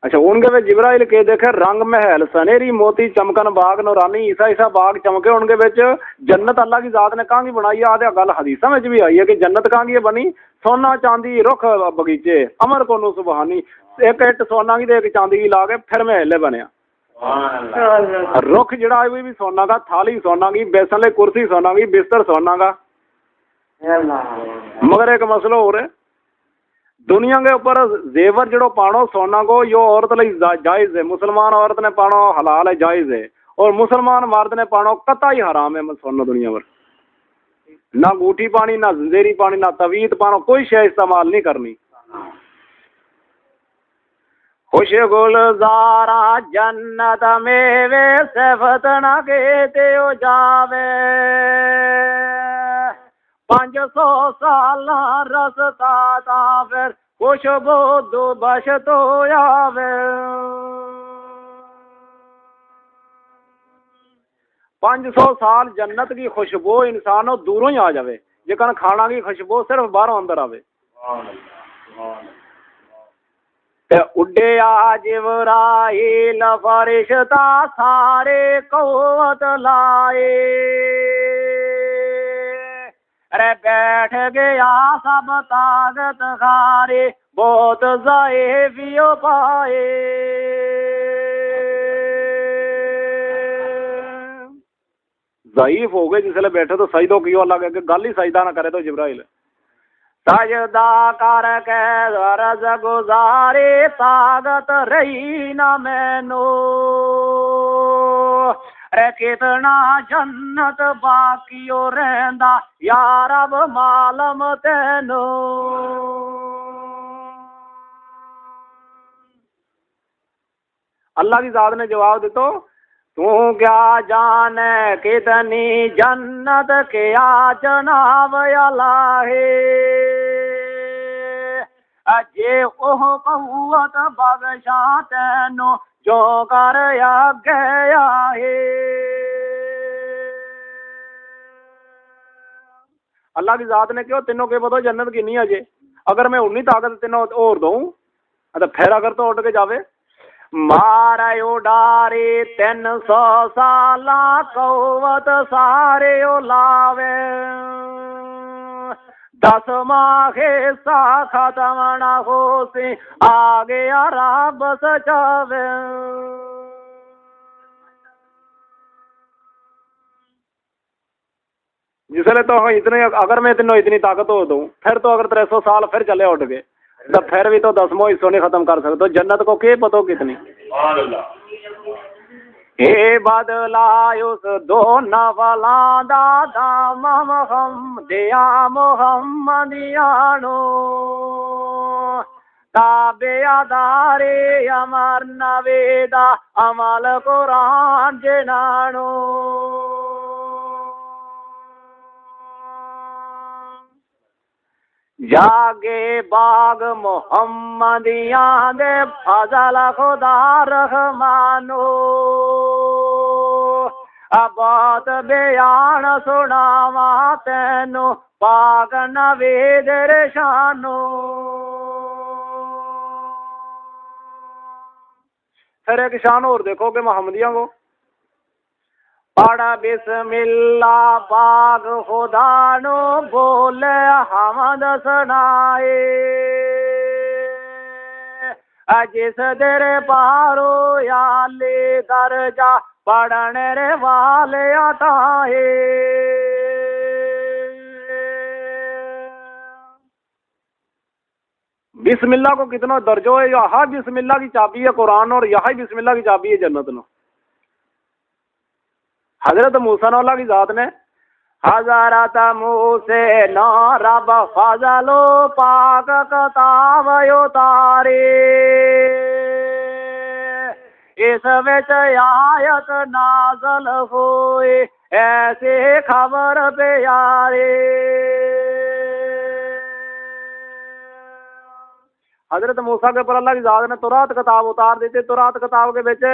अच्छा, उनके वे जिब्राइल के देखे रंग महल सनेरी मोती चमकन बाग नौरानी ईसा ईसा बाग चमके। उनके बिच जन्नत अल्लाह की जात ने कहाँ की बनाई है? आदे गल हदीसा में भी आई है कि जन्नत कहाँ की बनी? सोना चांदी रुख बगीचे अमर को सुबहानी, एक इट सोना की एक चांदी की ला के फिर महल बनया। रुख जड़ा भी सोना का, थाली सोना की, बेसन कुर्सी सोना की, बिस्तर सोना का। मगर एक मसलो हो रहा है, दुनिया के ऊपर जेवर जड़ो पानो सोना को यो औरत ली जायज है, मुसलमान औरत ने पानो हलाल है, जायज है, और मुसलमान मर्द ने पानो कतई हराम है। सोना दुनिया पर ना अंगूठी पानी, ना जंजेरी पानी, ना तवीत पानो, कोई शय इस्तेमाल नहीं करनी। खुश गुलजारा जन्नत में वे सिफत न कहते हो जावे, 500 साल रसता था फिर खुशबू दुबश तो आवे। 500 साल जन्नत की खुशबू इंसानों दूरों ही आ जावे, जेकन खाना की खुशबू सिर्फ बाहरों अंदर आवे। उड्डे जिब्राइल फरिश्ता सारे कौवत लाए, अरे बैठ गया सब ताकत खारे बहुत ज़ईफ़ियो पाए। ज़ईफ हो गए जिसले बैठे तो सजदो कियो, अल्लाह के गल ही सजदा ना करे तो जिब्राइल सजदा करके अर्ज गुजारे ताकत रही न मैनू, अरे कितना जन्नत बाकियो रहंदा या रब मालम तेनू। अल्लाह की जात ने जवाब दितो, तू क्या जाने कितनी जन्नत क्या जनाब अलाहे, अजे ओह कौवत बख्शा तेनू जो कर गया है। अल्लाह की जात ने क्यों तीनों के बताओ जन्नत कितनी अजे, अगर मैं उन्नी ताकत तीनों और दूं तो फिर अगर तो उठ के जावे। मारा उडारी 300 साल कौवत सारे लावे, 10 माहे सा खत्म न हो सी आगे रब सचावे। जिसले तो इतने, अगर मैं तीनों इतनी ताकत हो दूं फिर तो अगर 300 साल फिर चले उठ गए तो फिर भी तो 10वां हिस्सों नहीं खत्म कर सकते। जन्नत को के पतो कितनी हे बदला उस दो नवला दादा हम दिया मोहम्मदियानो, ताबेदारे अमर नवेदा अमल कुरान जनानो। जागे बाग मोहम्मदिया दे फजल खुदा रहमानो, अबात बयान सुनावा तेनो पाक नवेद शानो। फिर एक शान और देखो कि मोहम्मदिया को पढ़ा बिस्मिल्लाह पाक खुदा नो बोले हमद सुनाए, जिस दर पारो याले दर्जा पढ़ने रे वाले अताए। बिस्मिल्लाह को कितना दर्जो है, यहाँ बिस्मिल्लाह की चाबी है कुरान और यहाँ बिस्मिल्लाह की चाबी है जन्नत नो। हजरत मूसा अल्लाह की जात ने हजरत मूसे न रब फजलो पाक किताब उतारे, इस विच आयत नाज़ल होए ऐसे खबर प्यारे। हजरत मूसा के ऊपर अल्लाह की जात ने तुरात किताब उतार दी थी। तुरात किताब के बेच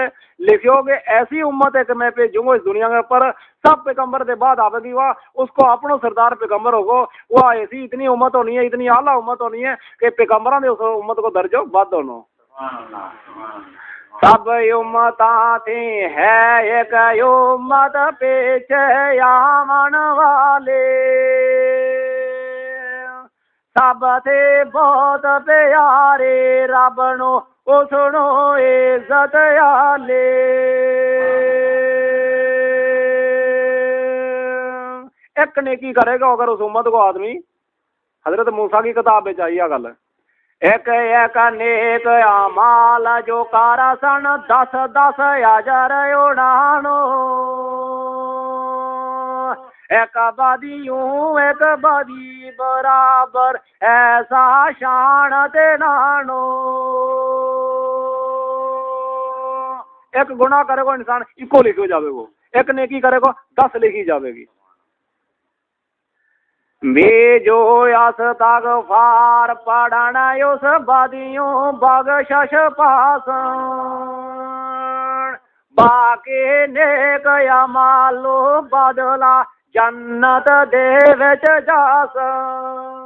लिखियो कि ऐसी उम्मत है कि मैं भेजूंगा इस दुनिया के ऊपर, सब पैगंबर के बाद आवेगी वह, उसको अपनो सरदार पैगंबर होगो। वह ऐसी इतनी उम्मत होनी है, इतनी आला उम्मत होनी है कि पैगंबरों ने उस उम्मत को दर्जो बद होनो। सब उम्मता थी है एक उम्मत पीछे आमन वाले, सब थे बहुत प्यारे रब नो उसनो इज्जत आले। एक नेकी करेगा अगर उस उम्मत को आदमी, हजरत मूसा की किताब में चाहिए गल, एक एक नेक अमाल जो कारा सन 10-10 हजार उड़ानो, एक बदियूं एक बदी बराबर ऐसा शान ते नानो। एक गुनाह करेगा इंसान इको लिखी जाएगा, एक नेकी करेगा 10 लिखी जाएगी। बेजो अस्तगफार पढ़न उस बदियों बख्शिश पासन, बाकी नेक अमालो बदला जन्नत दे विच जासन।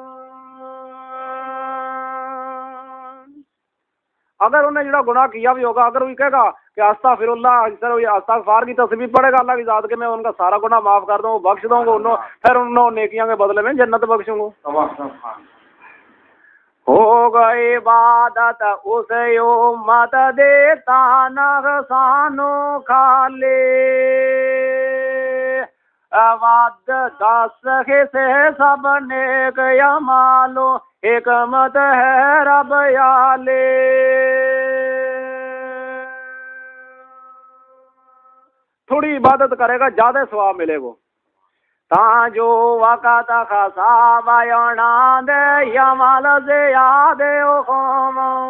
अगर उन्हें जो गुनाह किया भी होगा, अगर वो कहेगा कि अस्तगफिरुल्लाह अस्तगफार की तस्बीह पढ़ेगा अल्लाह की ज़ात के, मैं उनका सारा गुनाह माफ कर दूँ, बख्श दूंगा उन्होंने, फिर उन्होंने नेकियों के बदले में जन्नत बख्शूंगा। हो गई इबादत उस उम्मत देता नगसानो खाले, अवाद 10 हिस्से सब नेक अमालो हिकमत है रब आले। थोड़ी इबादत करेगा ज्यादा सवाब मिलेगा। ताजो वक़्त खसाबयना दे यमल से याद ओमन,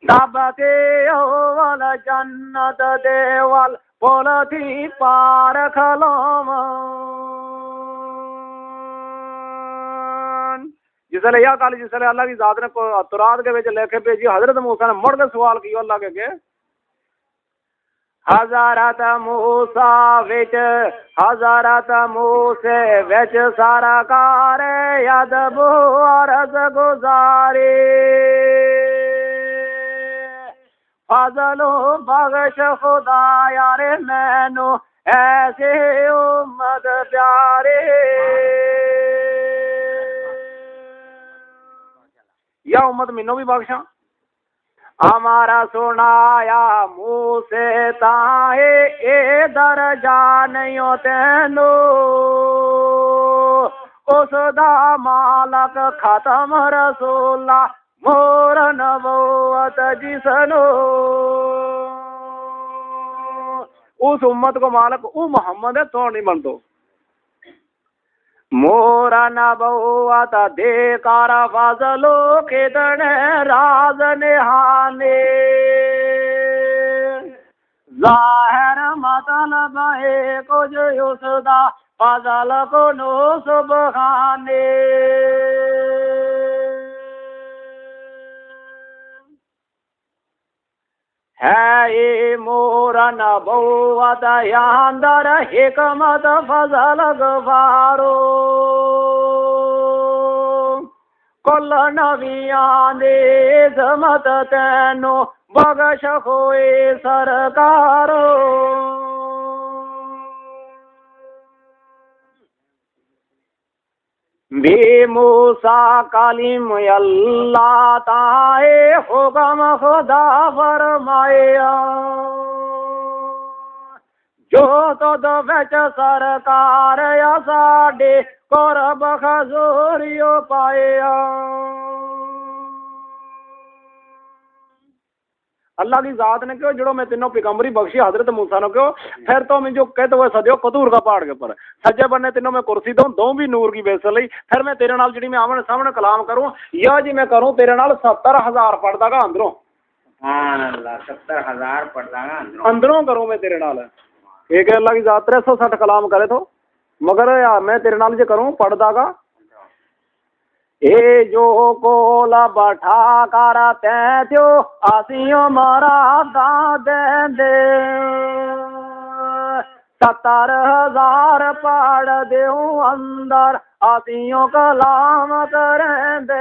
दबके ओवल जन्नत देवल पोलथी पार खलोमन। जिसले यह कल जिसले अल्लाह की ज़ात ने तुरात के विच लेके भेजी, हजरत मूसा ने मुड़ के सवाल किया अल्लाह के हज़रत मूसा विच हज़रत मूसे विच सरकार अदब अर्ज़ गुज़ारे, फज़लो बख्श खुदा यार मैनू ऐसे उम्मत प्यारे। या उम्मत मैनू भी बख्शा, हमारा सुनाया मुँह से ताए ए दर्जा नहीं तेनो, उसदा मालक खत्म रसूला मोर नबूवत जिसनो। उस उम्मत को मालक वो मोहम्मद है तो नहीं बन दो। मोरा नबूवत देकर फजलो कितने राज निहाने, जाहिर मतलब है कुछ उसदा फजल को नो सुबहाने। है ये मोरा नबूवत अंदर हिकमत फजल गवारो, कुल नबियां दे इज़्ज़त तैनो बख्श होए सरकारो। बे मूसा कालिम अल्लाह ताए हुक्म खुदा फरमाया, जो तो विच सरकार या साडे कुरब खजूरियो पाया। अल्लाह की ज़ात ने क्यों जड़ो मैं तीनों पैगंबरी बख्शी हजरत मूसा ने क्यों, फिर तो मैं जो कहते हुए सजो कतूर का पहाड़ के ऊपर सज्जे बनने तीनों मैं कुर्सी दो भी नूर की बेस ली, फिर मैं तेरे नाल जी मैं आमने सामने कलाम करूं या जी मैं करूं तेरे नाल 70,000 पढ़ दागा अंदरों। 70,000 पढ़ दागा अंदरों करूं मैं तेरे नाल। एक अल्लाह की ज़ात 360 कलाम करे तो मगर यार मैं तेरे नाल जो करूं पढ़ दागा। ए जो कोला बैठा कर त्यो आसियों मारा दा दे 70,000 पढ़ देऊ अंदर आसियों कलाम करें दे।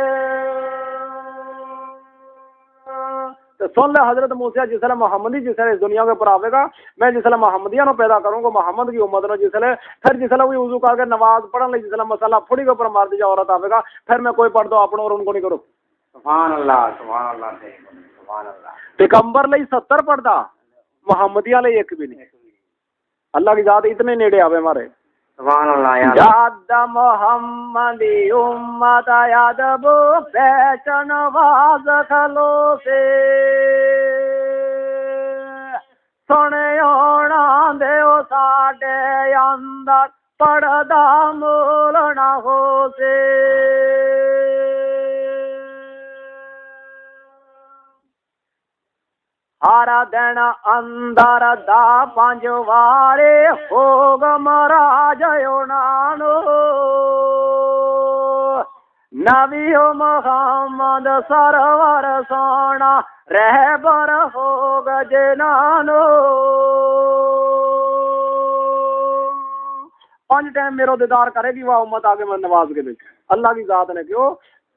तो सुन ले हजरत मूसा जिसले मोहम्मदी जिसले इस दुनिया के ऊपर आवेगा, मैं जिसले मोहम्मदिया नो पैदा करूंगा, मोहम्मद की उम्मत नो जिसले, फिर जिसले वही वजू करके नमाज पढ़न लगी, जिसले मसाला फुड़ी के ऊपर मार दी औरत आवेगा, फिर मैं कोई पढ़ दो अपनों और उनको नहीं करूँ। सुभान अल्लाह, सुभान अल्लाह, सुभान अल्लाह। पैगंबर लई 70 पढ़दा, मोहम्मदिया लई एक भी नहीं। अल्लाह की जात इतने नेड़े आवे हमारे। सुभान अल्लाह। याद मोहम्मदी उम्मत याद बो बेचन वाज खलो से, सुने होना दे साडे अंदर पढ़दा मूल ना हो से। हर दिन अंदर दा 5 वारे होग महाराज नानो, नबी मोहम्मद सरवर सोना रहबर होग जनानो। 5 टाइम मेरो दीदार करेगी वह उम्मत आगे मैं नवाज के बिच। अल्लाह की जात ने क्यों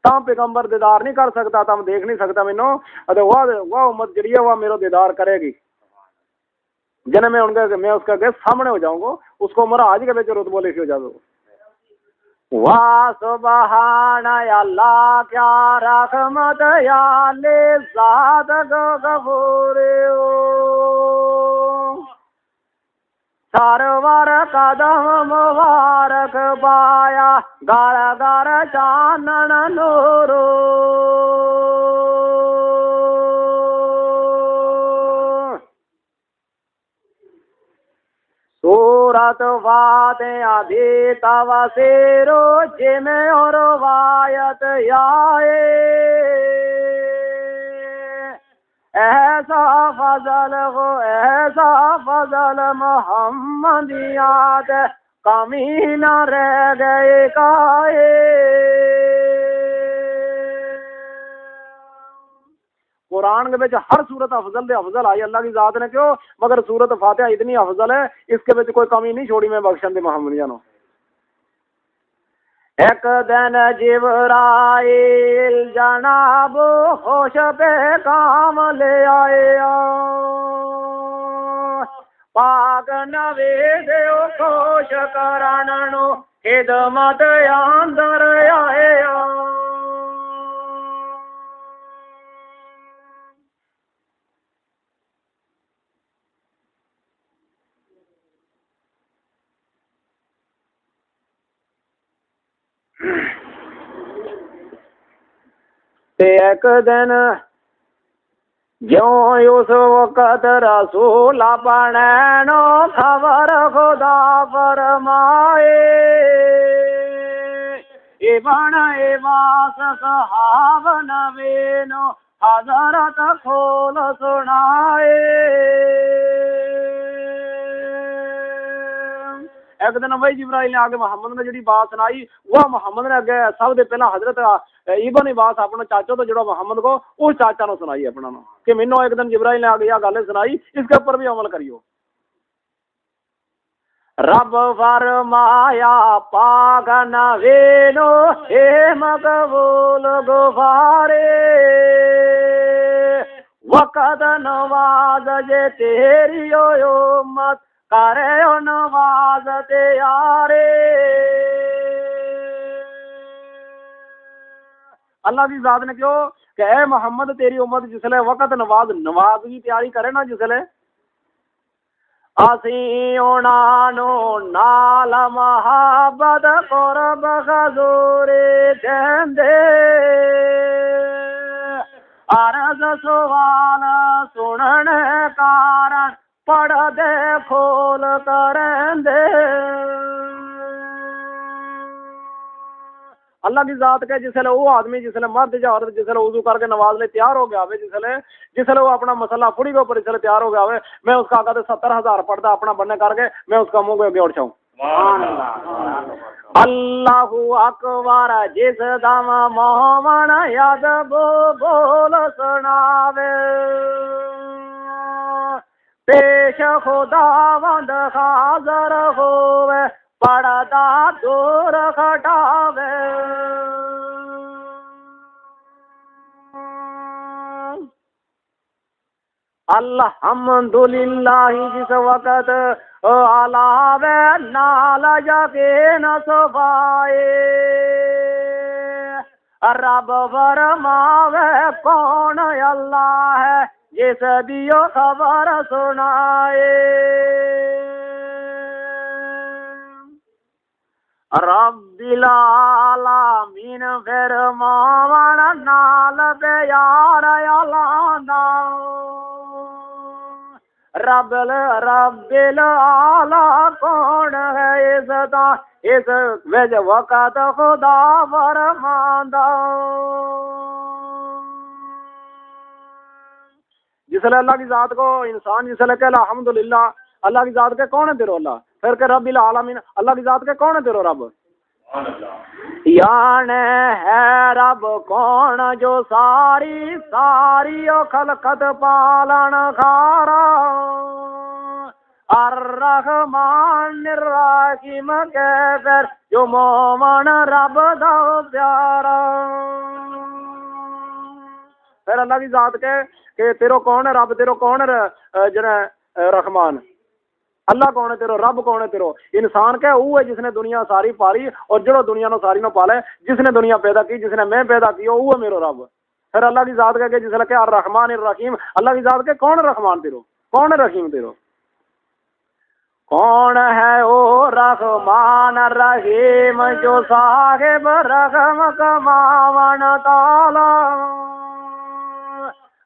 तम पैगंबर दीदार नहीं कर सकता, तम देख नहीं सकता मैनू, वह उम्मत जड़ी है वह मेरो दीदार करेगी। जने मैं उसके सामने हो जाऊंगा, उसको महाराज के बिच रुतबो लिखी हो जाओ। वाह सुबहान अल्लाह क्या रहमत या ले ज़ात गफूरे सरवर कदम मुबारक पाया घर घर चानन नूरो। सूरत फातिहा दी तवसीरो जिमें और वायत आए, ऐसा फजल मोहम्मदियात कमी न रह गए काए। कुरान के बिच हर सूरत अफजल दे अफजल आई अल्लाह की जात ने क्यों, मगर सूरत फातिहा इतनी अफजल है इसके बिच कोई कमी नहीं छोड़ी मैं बख्शन दे मोहम्मदिया नो। एक दिन जिब्राइल जनाब होश पे काम ले आए, पाक नबी दे खुश करानो खिदमत अंदर आए। एक दिन ज्यों उस वक़्त रसूल अपने खबर खुदा फरमाए, इबन इबास सहाब नबीनो हजरत खोल सुनाए। एक दिन भाई जिब्राइल ने आगे मोहम्मद ने जी बात सुनाई, वह मोहम्मद ने अगे सब दे पहला हजरत इबन इबास अपने चाचो तो जो मोहम्मद को उस चाचा ने सुनाई अपना कि मैनू एक दिन जिब्राइल ने आगे यह गल सुनाई, इसके ऊपर भी अमल करियो। रब फरमाया पाक नबीनो हे मकबूल गुफारे, वक़्त नवाज जे तेरी उम्मत करे नवाज त्यारे। अल्लाह की जात ने क्यों कि ए मोहम्मद तेरी उम्मत जिसले वक़्त नवाज की तैयारी करे ना, जिसले असी उनानो नाल महाबत कुर्ब खजूरे देंदे, अर्ज सवाल सुनने कारण पढ़ दे खोल करेंदे। अल्लाह की जात के जिसले वो आदमी जिसले मर्द या औरत जिसले वुजू करके नमाज ले तैयार हो गया, जिसले वो अपना मसला फुड़ी के ऊपर जिसले तैयार हो गया, मैं उसका आका 70,000 पढ़ता अपना बनने करके मैं उसका मुंह के उठ जाऊं। अल्लाहु अकबर जिस दम मोहमन याद बोल सुनावे, पेश खुदावंद हाज़र होवे पड़दा दूर खटावे। अल्हम्दुलिल्लाह जिस वक्त अलावे नाल यकीन सफाए रब फरमावे कौन अल्लाह है जिस दियो खबर सुनाए रब्बिल आलमीन फरमावन नाल प्यार अलांदा रब्बिल आला कौन है इसदा इस विच वक़्त खुदा फरमांदा जिसले अल्लाह की जात को इंसान जिसले कहे अल्हम्दुलिल्लाह अल्लाह की जात के कौन है तेरो अल्लाह फिर के रब्बिल आलमीन अल्लाह की जात के कौन है तेरो रब यान है रब कौन जो सारी सारी खलकत पालन खारा अर्रहमान निर्राहिम के फिर जो मोमन रब दा प्यारा फिर अल्लाह की जात के तेरो कौन है रब तेरो कौन है जरा रहमान अल्लाह कौन है तेरो रब कौन है तेरो इंसान क्या वो है जिसने दुनिया सारी पारी और जड़ो दुनिया नो सारी नो पाले जिसने दुनिया पैदा की जिसने मैं पैदा की वो है मेरो रब फिर अल्लाह की जात के जिसने क्या रहमान रहीम अल्लाह की जात के कौन रहमान तेरो कौन है रहीम तेरो कौन है ओ रहमान रहीम जो साहिब रहम कमावन ताला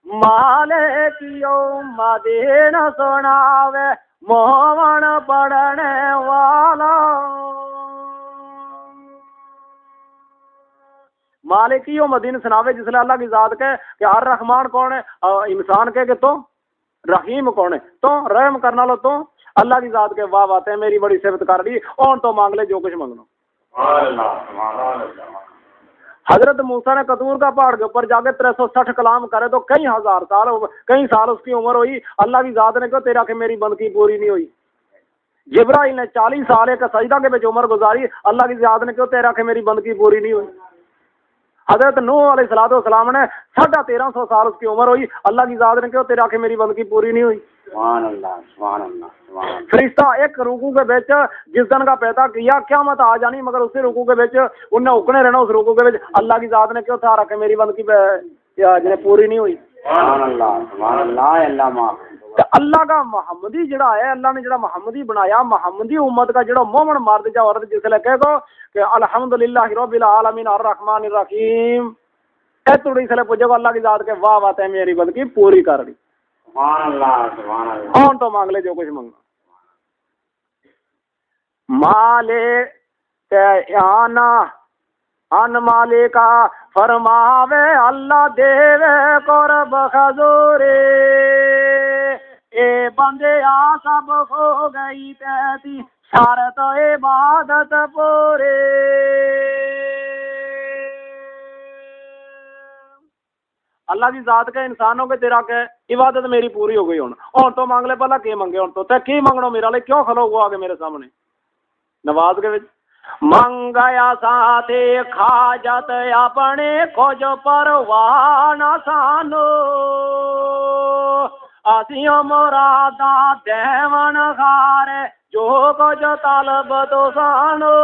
मालिक यौम दीन सुनावे मोहन पढ़ने वाला मालिक यौम दीन सुनावे जिसने अल्लाह की जात के यार रहमान कौन है इंसान के तो रहीम कौन है तो रहम करना लो तो अल्लाह की जात के वाह वाह मेरी बड़ी सिफत कर ली और तो मांग ले जो कुछ मांगना हजरत मूसा ने कतूर का पहाड़ के ऊपर जाके 360 कलाम करे तो कई साल उसकी उम्र हुई अल्लाह की जात ने कहा तेरा के मेरी बंदगी पूरी नहीं हुई जिब्राइल ने 40 साल एक सजदा के बीच उम्र गुजारी अल्लाह की जात ने कहा तेरा के मेरी बंदगी पूरी नहीं हुई हजरत नूह अलैहिस्सलाम ने 1350 साल उसकी उम्र हुई अल्लाह की जात ने कहा तेरा के मेरी बंदगी पूरी नहीं हुई फरिश्ता एक रुकू के बिच जिस दिन का पैदा किया क़यामत आ जानी मगर उसी रुकू के बिच उन्हें उकने रहना उस रुकू के बिच अल्लाह की जात ने क्यों था रखे मेरी बंदगी जिन्हें पूरी नहीं हुई अल्लाह का मोहम्मदी जड़ा है अल्लाह ने जड़ा मोहम्मदी बनाया मोहम्मदी उम्मत का जड़ा मोमन मर्द जा औरत जिसले कह दो कि अल्हम्दुलिल्लाह रब्बिल आलमीन अर्रहमानिर रहीम ए तुड़ी इसलिए पूछो अल्लाह की जात के वाह वाह मेरी बंदगी पूरी कर दी कौन तो मांग ले जो कुछ मांगना माले आना अन मालिका फरमावे अल्लाह देवे करब खजूरे ए बंदे आ सब हो गई तेती शर्त इबादत पूरे अल्लाह की जात के इंसानों के तेरा के इबादत मेरी पूरी हो गई हूं तो मांग ले भला के मंगे हूं तो ते की मंगनो मेरा ले क्यों खलो हुआ आगे मेरे सामने नवाज के विच मंगया साथे खाजत अपने खोज परवाह न सानो आसियों मुरादा देवन खारे जो कुछ तलब तो सानो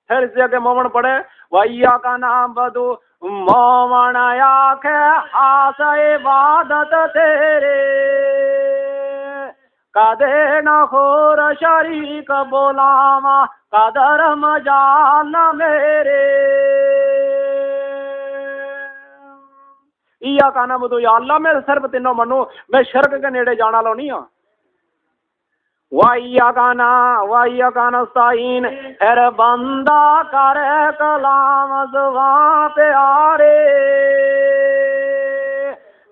फिर इससे आगे मोमन पढ़े वैया का नाम बदू मोमन आखे हास इबादत तेरे कदे न खोर शरीक बोलावा कदर मजाल मेरे इया का नाम बदू या अल्लाह मैं सिर्फ तीनों मनु मैं शिरक के नेड़े जाना लो नहीं हाँ वाइया गाना साइन हर बंदा करे कलाम जुबान पे आरे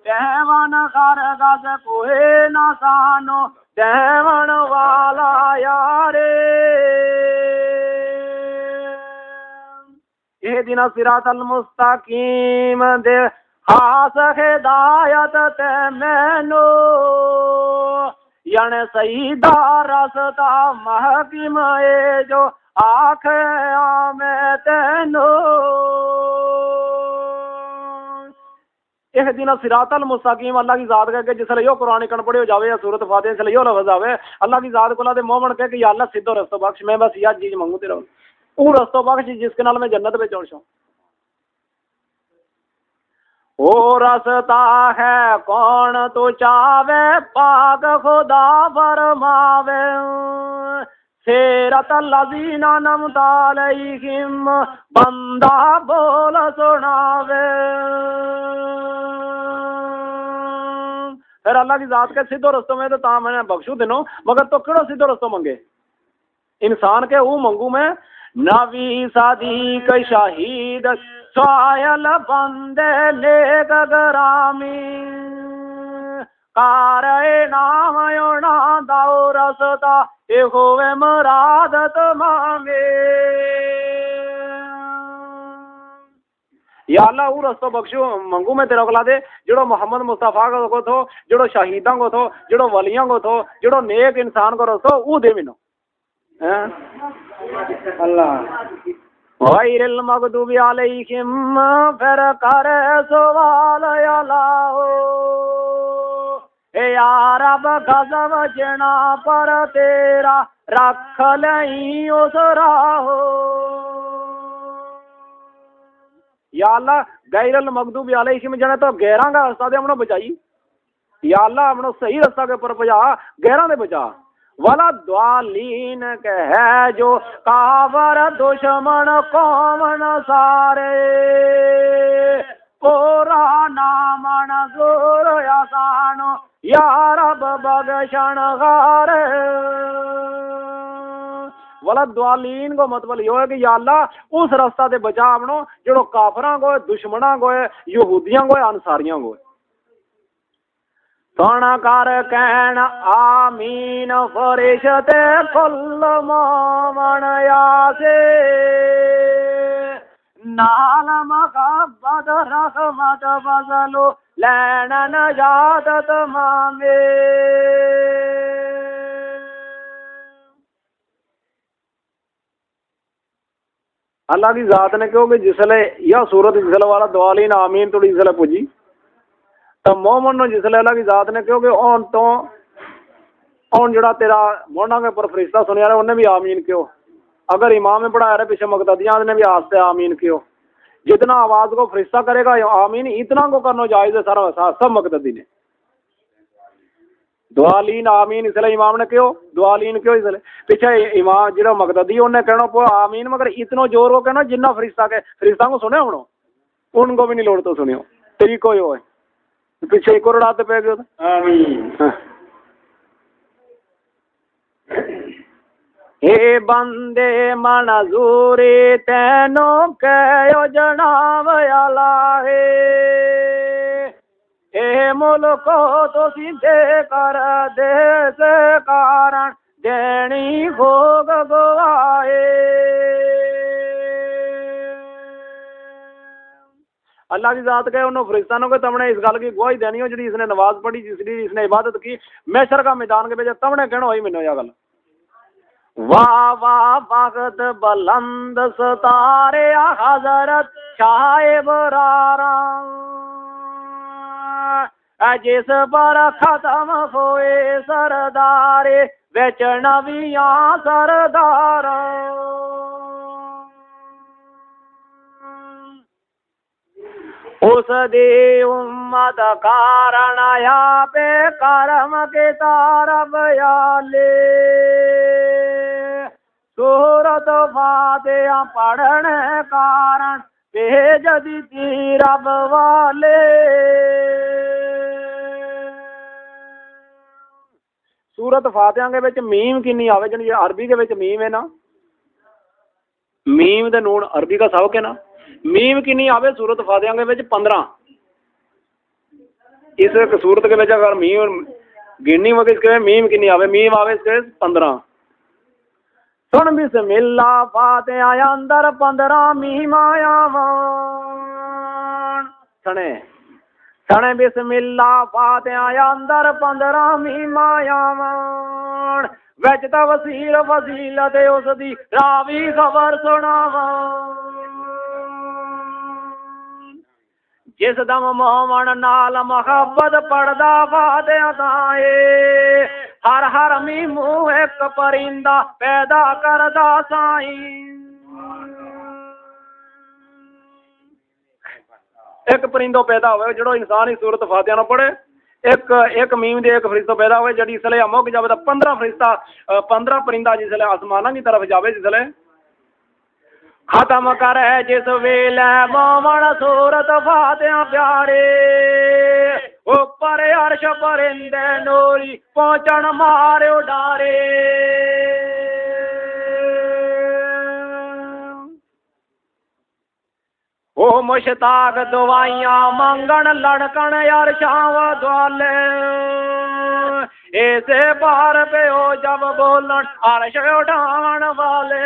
देवन कर गज कोहे ना सानो देवन वाला यारे ये दिन सिरातल मुस्तकीम दे खास हिदायत ते मैनो यण सईदा रसता महकिम ए जो आखे में तेनो इहदिना सिरातल मुस्तकीम अल्लाह की ज़ात कह के जिसले यो कुरान कन पढ़े हो जावे या सूरत फातिहा जिसले यो लफ्ज़ आवे अल्लाह की ज़ात कोला दे मोमन कह के या अल्लाह सीधो रस्तो बख्श, मैं बस यह चीज मंगू तेरा वो रस्तो बख्श जिसके नाल मैं जन्नत में चढ़ जाऊं। ओ रस्ता है कौन तो चावे पाक खुदा फरमावे, सेरत लजीना नमतालैहिम बंदा बोल सुनावे। फिर अल्लाह की जात के सीधो रस्तों में तो ता मैंने बख्शू दिनो, मगर तो केड़ो सीधो रस्तो मंगे इंसान के वो मंगू मैं नबी सादिक शहीद सायल बंदे नेक गरामी, कारे नाम योना दाओ रसता ए होवे मुरादत मांगे। या अल्लाह वो रस्तो बख्शो मंगू मैं तेरा कोला दे जड़ो मोहम्मद मुस्तफा को थो, जड़ो शहीदा को थो, जड़ो वलियां को थो, जड़ो नेक इंसान को रस्तो वो दे मिनो अल्लाह गैरिल मगदूबी अलैहिम। फिर कर सवाल अल्लाह ए या रब गज़ब जना पर तेरा रख लई उस राहो। या अल्लाह गैरिल मगदूबी अलैहिम जने तो गैरां का रास्ता दे हमनो बचाई, या अल्लाह हमनो सही रास्ता के ऊपर बचा, गैरां दे बचा। वाला द्वालीन कह जो कावर दुश्मन कौमन सारे, ओरा नामन जोर आसानो या रब बगशण गारे। वाला द्वालीन को मतलब यो है कि या अल्लाह उस रास्ता दे बचा अपनो जो काफरां को, दुश्मनां को, यहूदियां को, अंसारियां को। सुन कर कहन आमीन फरिश्ते कुल मोमन यासे, नाल मखब्बत रहमत बदलो लैन नजात मांगे। अल्लाह की जात ने क्योंकि जिसले यह सूरत जिसले वाला दवालीन आमीन थोड़ी जिसले पुजी तो मोमन नो जिसले अल्लाह की जात ने क्योंकि ऑन तो ऑन जड़ा तेरा मोहना के ऊपर फरिश्ता सुनिया रहा उन्हें भी आमीन क्यों, अगर इमाम में पढ़ाया रहे पीछे मकतदियां ने भी आस्ते आमीन क्यों। जितना आवाज को फरिश्ता करेगा आमीन इतना को करना जायज है सारा सब मकतदी ने। दुआलीन आमीन इसलिए इमाम ने क्यों दुआलीन क्यों इसलिए पीछे इमाम जो मकतदी उन्हें कहना पो आमीन, मगर इतना जोर को कहना जिन्ना फरिश्ता के फरिश्ता को सुने होनो उनको भी नहीं लोड़ तो सुनियो तरीको ही हो पीछे एक और उड़ाते पे गए हे बंदे मनजूरी तेनो कहो जनाब अलाहे, हे मुल्को तो सीधे कर दे से कारण देनी भोग गवाए। अल्लाह की जात कहे उन्होंने फरिश्तानों को तमने इस गल की गवाही देनी हो जी इसने नमाज पढ़ी, जिसकी इसने इबादत की, मैशर का मैदान के बेचे तमने कहना वही मैंने यह गल। वाह वाह वक्त बुलंद सतारे हजरत शाह बरारा, जिस पर खत्म होए सरदारे बेच नबिया सरदार। उस दे उम्मत कारण या पे करम के तारब याले, सूरत फातिहा पढ़ने कारण भेज दी रब वाले। सूरत फातिहा के विच मीम किन्नी आवे जी अरबी के विच मीम है ना, मीम दे नून अरबी का सबक है ना, मीम किन्नी आवे सूरत फातिहा के विच 15। इस सूरत के विच अगर मीम गिननी हो इसके मीम किन्नी आवे, मीम आवे इसके 15। सुन बिस्मिल्लाह फातिहा अंदर 15 मीम आया सने सने बिस्मिल्लाह फातिहा अंदर 15 मीम आया विच तफसीर फजीलत उसदी रावी खबर सुनावा। जिस दम मोहमन नाल मोहब्बत पड़दा फातिहा ताए हर हर मीमू एक परिंदा पैदा करदा साईं एक परिंदो पैदा होवे जो इंसान ही सूरत फातिहा ना पढ़े एक एक मीम दे एक फरिश्ता पैदा हुए जड़ी इसलिए मुक जावे तो 15 फरिश्ता 15 परिंदा जिसले आसमाना की तरफ जावे जिसले खत्म कर है जिस वेले मोमन सूरत फातिहा प्यारे ऊपर अर्श परिंदे नूरी पहुंचन मारे उडारे ओ मुश्ताक दवाइयां मंगन लड़कन यार शाव द्वाले ऐसे बार पे हो जब बोलन अर्श उठावन वाले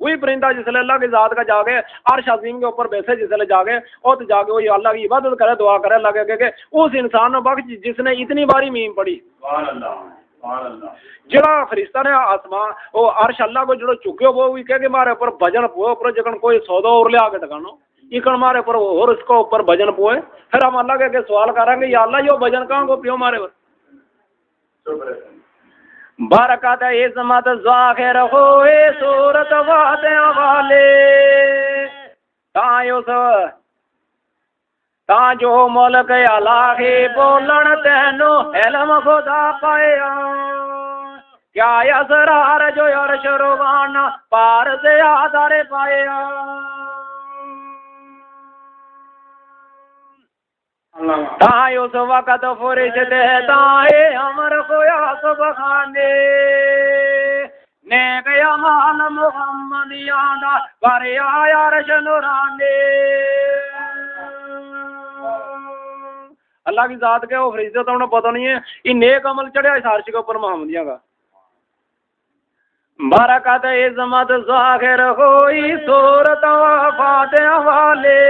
वही परिंदा जिसले अल्लाह की जात का जागे अर्श अजीम के ऊपर बैठे जिसले जागे और तो जाके वही अल्लाह की इबादत करे दुआ करे लगे के उस इंसान ने बख्श जिसने इतनी बारी मीम पढ़ी जड़ा फरिश्ता ने आसमान वो अर्श अल्लाह को जो चुक्यो वो भी कह के मारे ऊपर भजन पुए ऊपर जखन कोई सौदा और ले आके टकानो इकन मारे ऊपर और उसको ऊपर भजन पुए फिर हम अल्लाह के सवाल करेंगे या अल्लाह यो भजन कहाँ को पियो मारे ऊपर बरकत इस्मत ज़ाहिर होए सूरत फातिहा वाले ता जो मुल्क अलाही बोलन तेनो इल्म खुदा पाया क्या असरार जो अर्श रुबाना पार से आधारे पाया ताए उस वक़्त फरिश्ते ताए अमर खोया सुबहाने नेक अमाल मुहम्मदिया दा पर आया अर्श नूराने अल्लाह की जात के वो फरिश्ते तो उन्हें पता नहीं है ये नेक अमल चढ़िया इस अर्श के ऊपर मुहम्मदिया का बरकत इज़्मत ज़ाहिर होई सूरत फातिहा वाले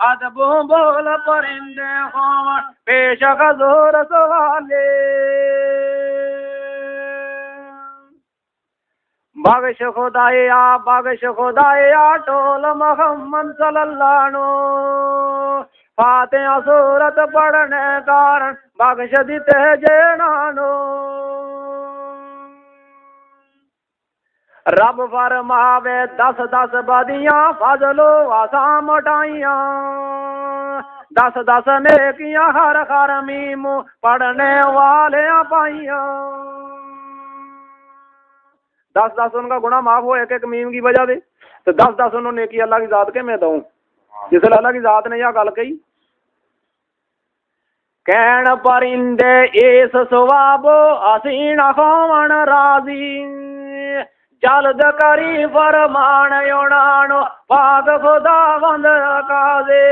अदब बोल परिंदे खावन पेश हजूर सवाले बख्श खुदाया टोल मोहम्मद सल्लल्लाहु फातिहा सूरत पढ़ने कारण बख्श दिते जेनानो रब फरमावे 10-10 बदियां फजलो आसा मटाइयां 10-10 नेकियां हर हर मीम पढ़ने वाले पाइयां 10-10 उनका गुनाह माफ हो एक एक मीम की वजह से तो 10-10 उन्होंने नेकी अल्लाह की जात के मैं दूं जिसले अल्लाह की जात ने यह गल कही कैन परिंदे इस सवाबो असीना खावन राजी जल्द करी फरमान उनानो पाक खुदावंद काजे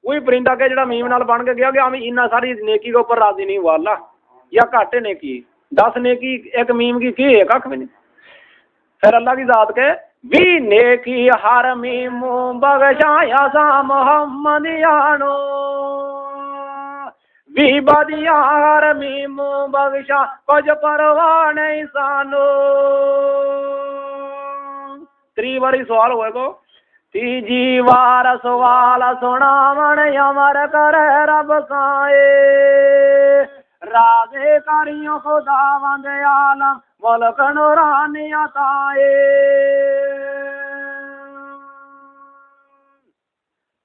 वही परिंदा के जड़ा मीम नाल बन के गया कि हम इन्ना सारी नेकी के ऊपर राजी नहीं हुआ अल्लाह या घट नेकी 10 नेकी एक मीम की है कख भी नहीं फिर अल्लाह की जात के भी नेकी हर मीम बख्शाया सा मोहम्मदियानो भी बदिया हर मीम बख्शा कुछ परवाह नहीं सानो 3 बारी सवाल हुए को तीजी बार सवाल सुनावन अमर करे रब साए राजे करियो खुदावंद आलम मुल्क नूरानी अताए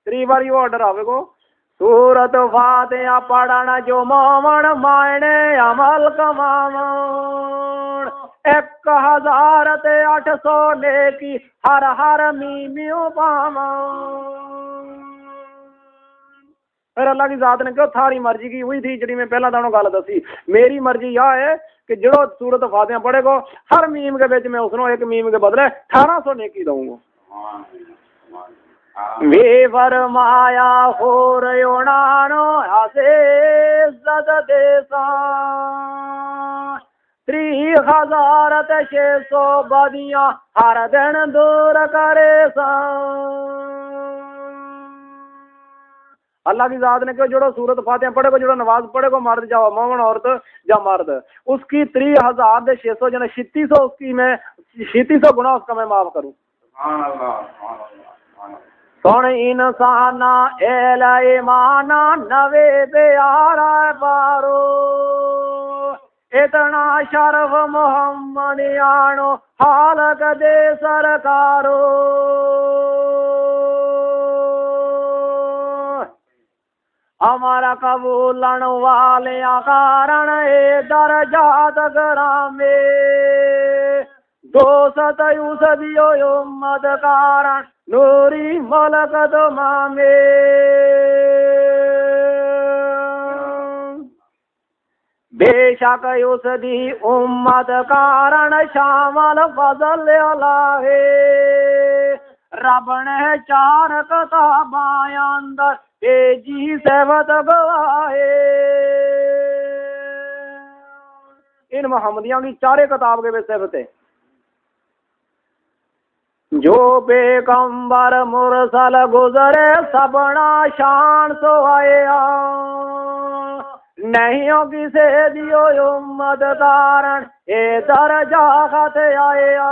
3 बारी ऑर्डर आवे को सूरत फातिहा पढ़ना जो मोमन मायने अमल कमावन 1800 नेकी हर हर मीमियों पावन फिर अल्लाह की जात ने क्यों थारी मर्जी की हुई थी जी मैं पहला दोनों गल दसी मेरी मर्जी यह है कि जो सूरत फातिहा पढ़ेगा हर मीम के बीच में उसनो एक मीम के बदले 1800 नेकी दूंगा वे फरमाया हो रयोनानो हसे इज्जत देसा 3600 बदियां हर दिन दूर करे सा अल्लाह की जात ने क्यों जोड़ो सूरत फातिहा पढ़ेगो जोड़ो नमाज पढ़ेगो मर्द जाओ मोमन औरत या मर्द उसकी 3600 जने 3600 उसकी मैं शीती सौ गुना उसका मैं माफ करूं। सुभान अल्लाह, सुभान अल्लाह, सुभान अल्लाह। सुन इंसाना एल ईमाना नवे प्यारा पारो, इतना शरफ मोहम्मद आनो हाल कदे सरकारो। हमारा कबूलन वाले कारण ए दरजात ग्रामे, दोस्त यूसदियो उम्मत कारण नूरी मलक मामे। बेशक यूसदी उम्मत कारण शामल फजल अलाहे, रब ने चार किताबां अंदर भेजी सेवत गवाहे। इन मोहम्मदियों की चारे किताब के सेवत है। जो पैगंबर मुरसल गुजरे सबना शान सो आया, नहीं हो किसे दियो उम्मत कारण ए दरजा खत आया।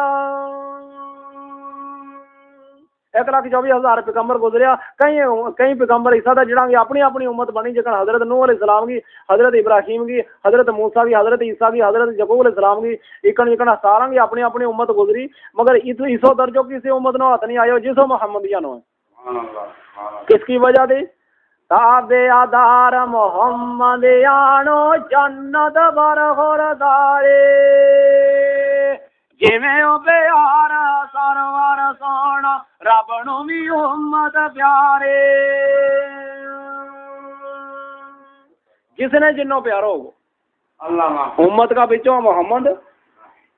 1,24,000 पैगंबर गुजरिया, कई पैगंबर हिस्सा था जिन्होंने अपनी अपनी उम्मत बनी, जगह हजरत नूह अलैहिस्सलाम की, हजरत इब्राहिम की, हजरत मूसा की, हजरत ईसा की, हजरत यकूब अलैहिस्सलाम की, इकन इकन सारा की अपनी अपनी उम्मत गुजरी, मगर इसो दर्जो किसी उम्मत नो हाथ नहीं आयो जिसो मोहम्मदिया नो है। किसकी वजह थी? ताबे आधार मोहम्मदियानो जन्नत बरखुरदारे, जिवें ओ प्यार सरवर सोना रब नू भी उम्मत प्यारे। जिसने जिन्नो प्यारा होगो अल्लाह उम्मत का बिचो मोहम्मद,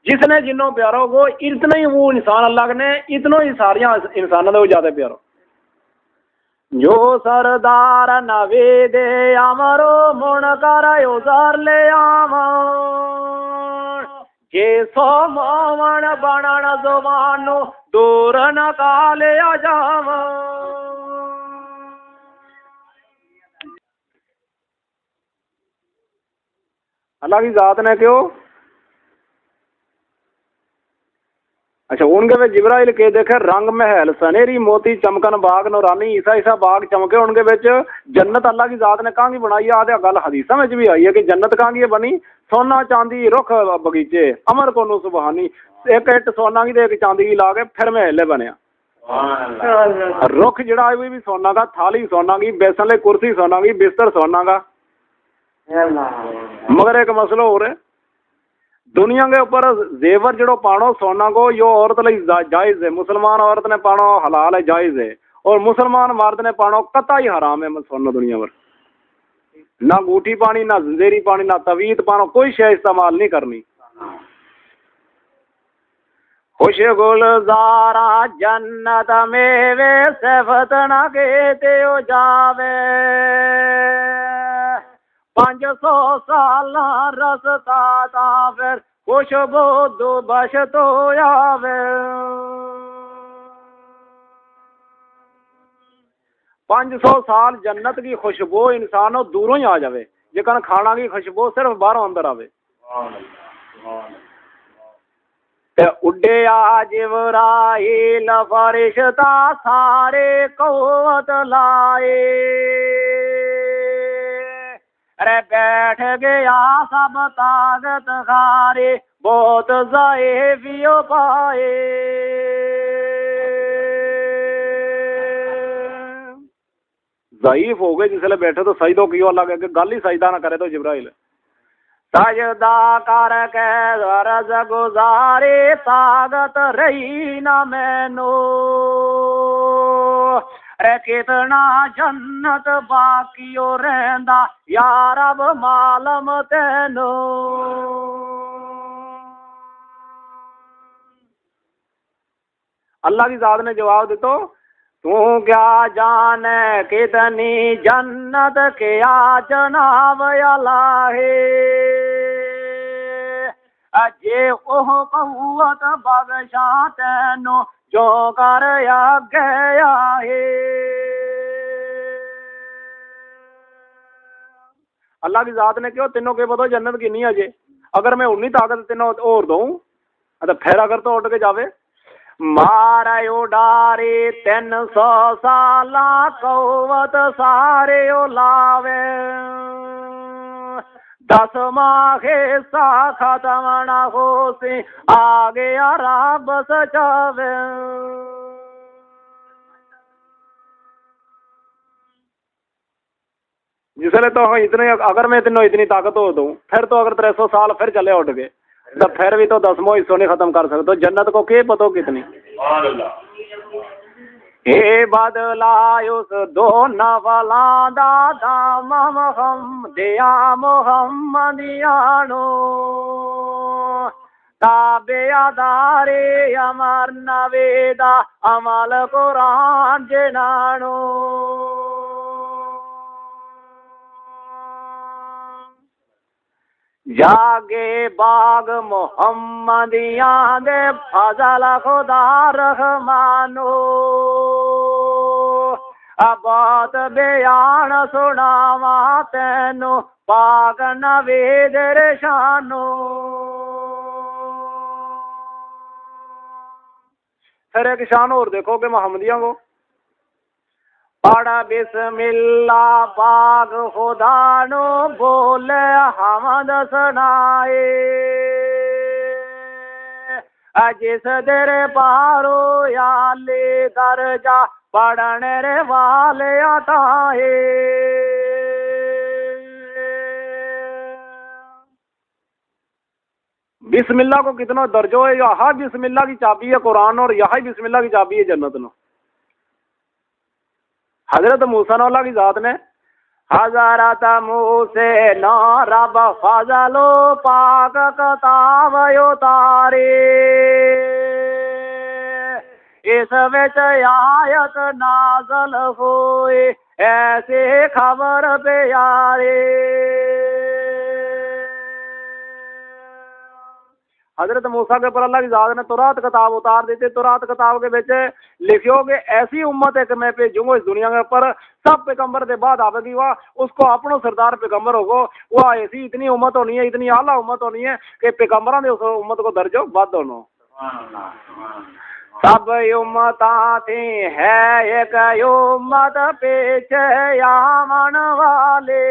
जिसने जिन्नो प्यारा होगो इतना ही वो इंसान अल्लाह ने इतनो ही सारिया इंसानों को ज्यादा प्यारा। जो सरदार नवे दे अमरो मुन कर उजार ले आवा, जे सो मोवन बनन जुबानो दूर न काले आ जावा। अल्लाह की जात ने क्यों? अच्छा, उनके वे जिब्राइल के देखे रंग महल सनेरी मोती चमकन बाग नूरानी ईसा ईसा बाग चमके। उनके बेच जन्नत अल्लाह की जात ने कहाँ की बनाई है? आधे गल हदीसा में भी आई है कि जन्नत कहाँ की बनी? सोना चांदी रुख बगीचे अमर को सुबहानी, एक इट सोना की एक चांदी की ला के फिर महल बनया। रुख जड़ा भी सोना का, थाली सोना की, बेसन ले कुर्सी सोना की, बिस्तर सोना का। मगर एक मसलो हो रहा, दुनिया के ऊपर जेवर जड़ो पानो सोना को यो औरत लई जायज है। मुसलमान औरत ने पानो हलाल है, जायज है, और मुसलमान मर्द ने पानो कतई हराम है। सोना दुनिया पर ना अंगूठी पानी, ना जंजेरी पानी, ना तवीत पानो, कोई शय इस्तेमाल नहीं करनी। खुश गुलजारा जन्नत में वे सिफत न कहते हो जावे, 500 साल रसता था फिर खुशबू दुबश तो आवे। 500 साल जन्नत की खुशबू इंसानों दूरों ही आ जावे, जेकन खाना की खुशबू सिर्फ बाहरों अंदर आवे। उड्डे आ जिब्राइल फरिश्ता सारे कौवत लाए, अरे बैठ गया सब ताकत खारे बहुत ज़ाइफियो पाए। ज़ईफ हो गए जिसले बैठे तो सजदो कियो, अल्लाह के गल ही सजदा ना करे तो जिब्राइल सजदा करके गरज गुजारे ताकत रही ना मैनू, अरे कितना जन्नत बाकियो रहंदा यार अब मालम तेनू। अल्लाह की जात ने जवाब दितो, तू क्या जाने कितनी जन्नत क्या जनाब अलाहे, अजे ओह कौवत बख्शा तेनू जो कर गया है। अल्लाह की जात ने क्यों तीनों के बताओ जन्नत कितनी अजे, अगर मैं उन्नी ताकत तीनों और दूं तो फिर अगर तो उठ के जावे मारा उडारे 300 साला कौवत सारे लावे 10वां हिस्सा खत्म न हो से आगे रब सचावे। जिसले तो इतने अगर मैं तेनों इतनी ताकत हो दूं फिर तो अगर 300 साल फिर चले उठ गए तो फिर भी तो 10वां हिस्सों नहीं खत्म कर सकते। जन्नत को के पतो कितनी हे बदला उस दो नवला दादा हम दिया मोहम्मदियानो ताबे आदारे अमर नवेदा अमल कुरान जनानो। जागे बाग मोहम्मदिया दे फजल खुदा रहमानो अबात बयान सुनावा तेनो पाक नवेद शानो। फिर एक शान और देखो कि मोहम्मदिया को पढ़ा बिस्मिल्ला पाक खुदा नो बोले हमद सुनाए जिस दर पारो याले दर्जा पढ़ने रे वाले अताए। बिस्मिल्लाह को कितना दर्जो है। यहाँ बिस्मिल्लाह की चाबी है कुरान और यहाँ बिस्मिल्लाह की चाबी है जन्नत नो। हजरत मूसा अल्लाह की जात ने हजरत मूसे न रब फजलो पाक किताब उतारे इस विच आयत नाज़ल होए ऐसे खबर प्यारे। हजरत मूसा के ऊपर अल्लाह की जात ने तुरात किताब उतार दी थी। तुरात किताब के बेच लिखियो कि ऐसी उम्मत है कि मैं भेजूंगा इस दुनिया के ऊपर सब पैगंबर के बाद आवेगी वह उसको अपनो सरदार पैगंबर होगो। वह ऐसी इतनी उम्मत होनी है इतनी आला उम्मत होनी है कि पैगंबरों ने उस उम्मत को दर्जो बद होनो। सब उम्मता थी है एक उम्मत पीछे आमन वाले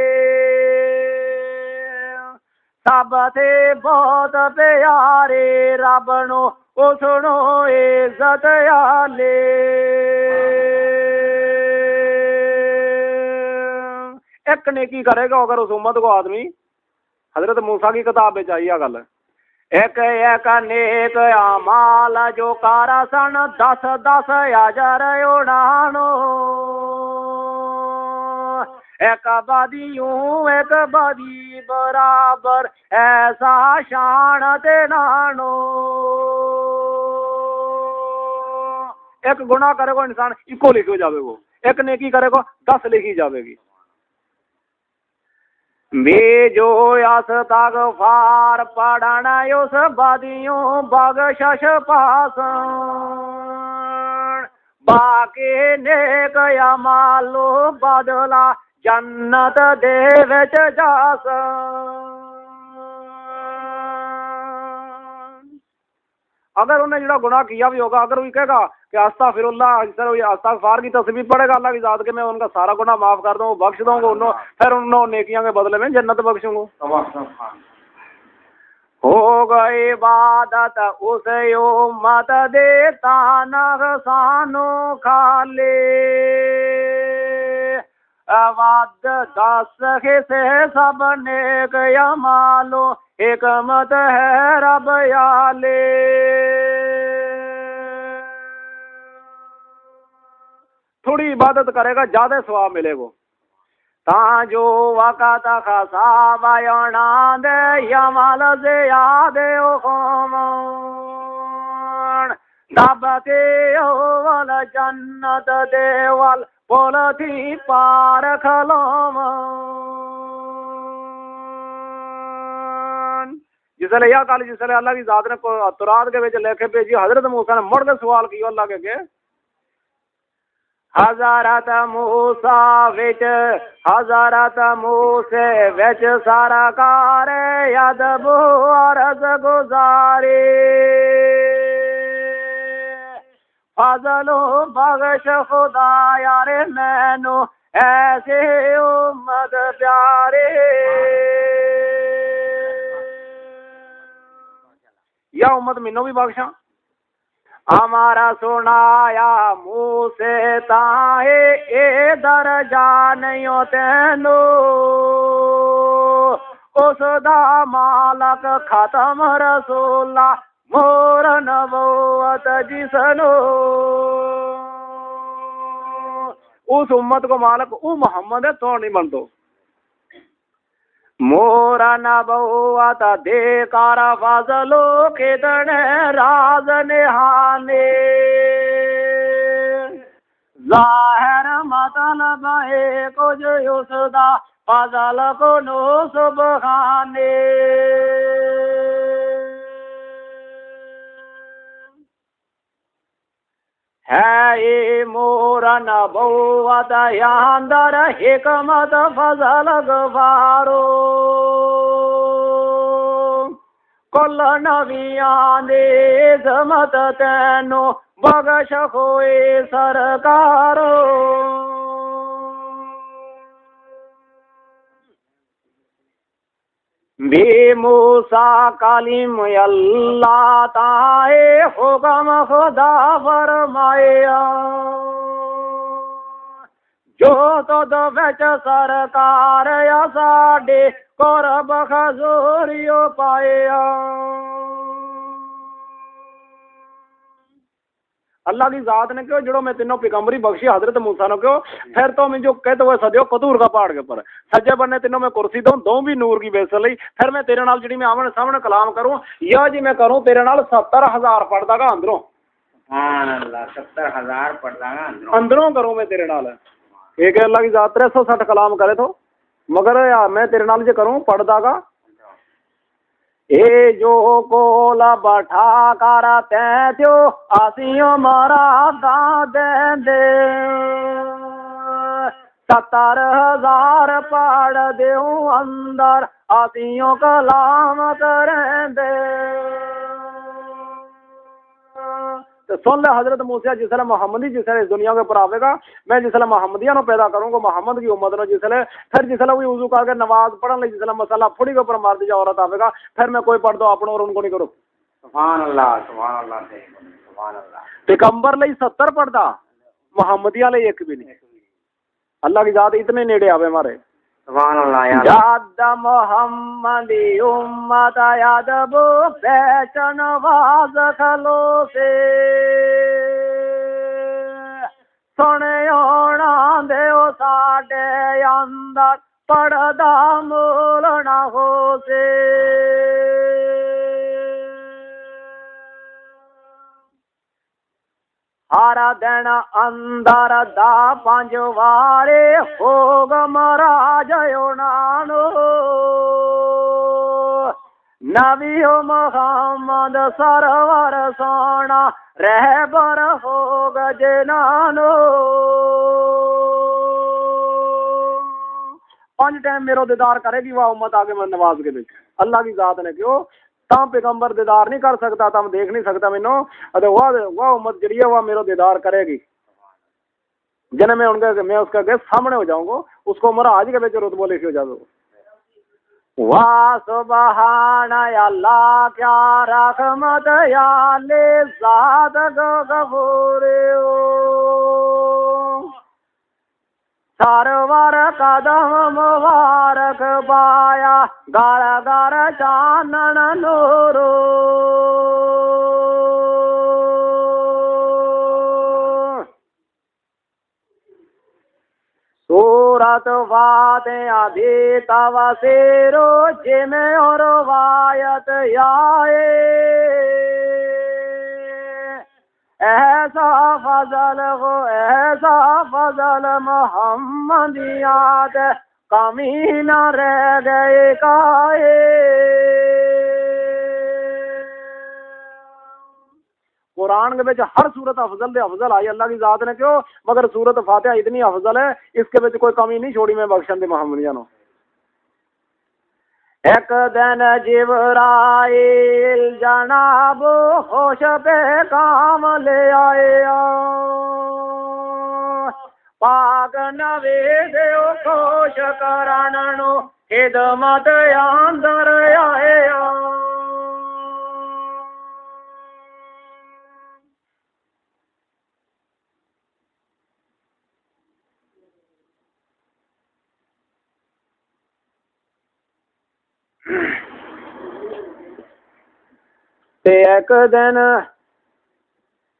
सब थे बहुत प्यारे रब नो उसनो इज्जत आले। एक नेकी करेगा अगर उस उम्मत को आदमी हजरत मूसा की किताब में चाहिए गल एक एक नेक अमाल जो कारा सन 10-10 हजार उड़ानो एक बदियूं एक बदी बराबर ऐसा शान तेनानो। एक गुनाह करेगा इंसान इको लिखी जाएगो एक नेकी करेगा 10 लिखी जाएगी। बेजो अस्तगफार पढ़न उस बदियों बख्शिश पासन बाकी नेक अमालो बदला जन्नत दे विच जासन। अगर उन्हें जो गुनाह किया भी होगा अगर वो कहेगा कि अस्तगफिरुल्लाह अस्तगफार की तस्बीह पढ़ेगा अल्लाह की जात के मैं उनका सारा गुनाह माफ कर दूँ बख्श दूंगा उन्होंने फिर उन्होंने नेकियां के बदले में जन्नत बख्शूंगा। हो गई इबादत उस उम्मत देता नगसानो खाले वाद 10 हिस्से सब नेक अमालो हिकमत है रब आले। थोड़ी इबादत करेगा ज्यादा सवाब मिलेगा ता जो वक़्त खसा बयाना दे यमल से याद दबके ओवल जन्नत देवल पोलथी पार खलोम। जिसले यह काल जिसले अल्लाह की जात ने तुरात के विच लेके भेजी हजरत मूसा ने मुड़ के सवाल किया अल्लाह के हजरत मूसा विच हजरत मूसे विच सरकार अदब अर्ज गुजारे फजलो बख्श खुदाया रे मैनू ऐसे उम्मत प्यारे या उम्मत मैनू भी बख्शा हमारा सुनाया मुँह से ताए ए दर्जा नहीं तेनू उसदा मालक खत्म रसूला मोर नबूवत जिसनो उस उम्मत को मालक वो मोहम्मद है तो नहीं बन दो मोर नबूवत देकर फजलो कितने राज निहाने जाहिर मतलब है कुछ उसदा फजल को नो सुबहाने है ये मोर नबूवत अंदर हिकमत फजल गवारो कुल नबियां दे जमत तैनो बख्श होए सरकारो बे मूसा कालिम अल्लाह ताए हुक्म खुदा फरमाया जो तुद विच सरकार या साडे कुरब खजूरियो पाया अल्लाह की जात ने क्यों जड़ो मैं तीनों पैगंबरी बख्शी हजरत मूसा ने क्यों फिर तो मैं जो कहते हुए सजो कतूर का पहाड़ के ऊपर सज्जे बनने तीनों मैं कुर्सी दो भी नूर की बेस लई फिर मैं तेरे नाल जी मैं आमने सामने कलाम करूं या जी मैं करूं तेरे नाल 70,000 पढ़ दागा अंदरों 70,000 पढ़ दागा अंदरों करूं मैं तेरे नाल एक अल्लाह की जात 360 कलाम करे तो मगर यार मैं तेरे नाल जे करूं पढ़ दागा ए जो कोला बैठा कर त्यो आसियों मारा दा दे 70,000 पढ़ देऊ अंदर आसियों कलाम करें दे तो सुन ले हजरत मूसा जिसले मोहम्मदी जिसले इस दुनिया के ऊपर आवेगा मैं जिसले मोहम्मदिया नो पैदा करूंगा मोहम्मद की उम्मत नो जिसले फिर जिसले वही वजू करके नमाज पढ़ने लगी जिसले मसाला फुड़ी के ऊपर मार दी औरत आवेगा फिर मैं कोई पढ़ दो अपनों और उनको नहीं करो सुभान अल्लाह सुभान अल्लाह पैगंबर लई 70 पढ़दा मोहम्मदिया लई एक भी नहीं अल्लाह की जात इतने नेड़े आवे हमारे सुभान अल्लाह याद मोहम्मदी उम्मत यादब पहचान वाज खलो से सुने होना दे साडे अंदर पढ़दा मूल ना हो से हर दिन अंदर दा 5 वारे होग महाराज नानो नबी मोहम्मद सरवर सोना रहबर होग जनानो 5 टाइम मेरो दीदार करेगी वह उम्मत आगे मैं नवाज के बीच अल्लाह की जात ने क्यों तम पैगंबर दीदार नहीं कर सकता तम देख नहीं सकता मैनू वह उम्मत जड़ी है वह मेरो दीदार करेगी जिन्हें मैं उसके आगे सामने हो जाऊंगा उसको महाराज के बीच रुतबो लिखी हो जाओ वाह सुबहान अल्लाह क्या रहमत याले ज़ात गफूरे सरवर कदम मुबारक पाया घर घर चानन नूरो सूरत वातिया दी तव सेरो जिमें और वायत आए ऐसा फजल मोहम्मदियात कमी न रह गए काए कुरान के विच हर सूरत अफजल दे अफजल आई अल्लाह की जात ने क्यों, मगर सूरत फातिहा इतनी अफजल है इसके विच कोई कमी नहीं छोड़ी मैं बख्शन दे मोहम्मदिया नो। एक दिन जिब्राइल जनाब होश पे काम ले आए पाक नबी दे खुश करन नु खिदमत अंदर आए ते एक दिन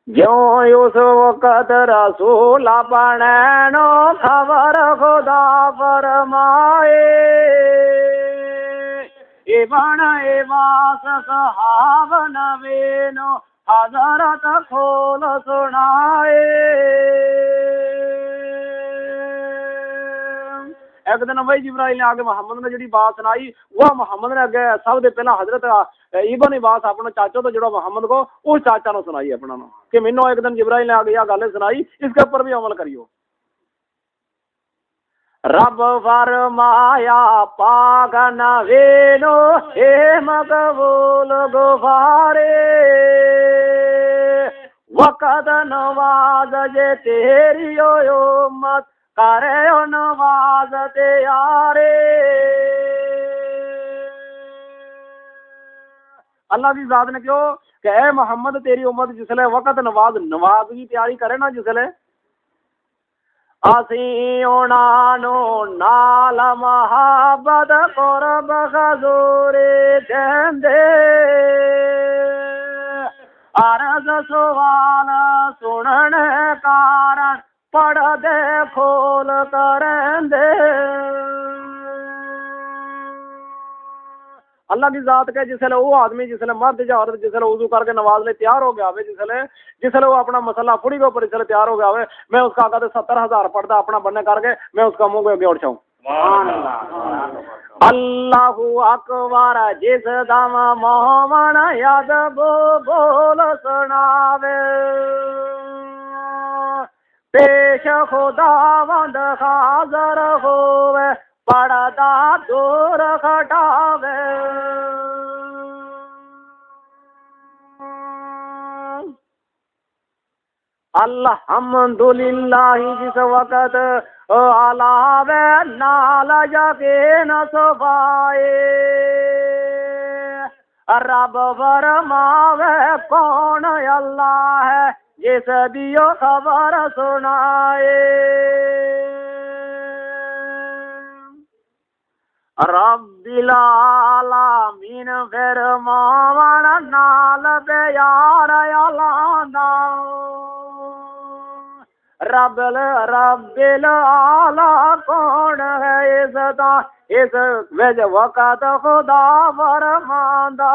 ज्यों उस वक़्त रसूल अपने नो खबर खुदा फरमाए इबन इबास सहाब नबी नो हजरत खोल सुनाए। एक दिन भाई जिब्राइल ने आगे मोहम्मद ने जी बात सुनाई वह मोहम्मद ने अगे सब दे पहला हजरत इबन इबास अपने चाचो तो जो मोहम्मद को उस चाचा ने सुनाई अपना नो कि मैनू एक दिन जिब्राइल ने आगे यह गल सुनाई इसके ऊपर भी अमल करियो। रब फरमाया पाक नबी नो हे मकबूल गुफारे वक़्त नवाज जे तेरी उम्मत करे नवाज त्यारे। अल्लाह की जात ने क्यों कि ए मोहम्मद तेरी उम्मत जिसले वक़्त नवाज की तैयारी करे ना जिसले असी उन्हां नाल मुहब्बत कुर्ब हज़ूरी देंदे अर्ज़ सवाल सुनने कारण पढ़ दे खोल करेंदे। अल्लाह की जात के जिसले वो आदमी जिसले मर्द या औरत जिसले वुज़ू करके नमाज ले तैयार हो गया हो जिसले वो अपना मसला फुड़ी के ऊपर जिसले तैयार हो गया हो मैं उसका आगे 70,000 पढ़ता अपना बनने करके मैं उसका मुंह के उठ जाऊं। अल्लाहु अकबर जिस दम मोहम्मद याद बोल सुनावे पेश खुदावंद हाज़र होवे पड़दा दूर खटावे। अल्हम्दुलिल्लाह जिस वक़्त अलावे नाल यकीन सफाए रब फरमावे कौन अल्लाह है जिस दियो खबर सुनाए। रब्बिल आलमीन फिर मोमन नाल प्यार अलांदा रब्बिल आला कौन है इसदा इस विच वक़्त खुदा फरमांदा।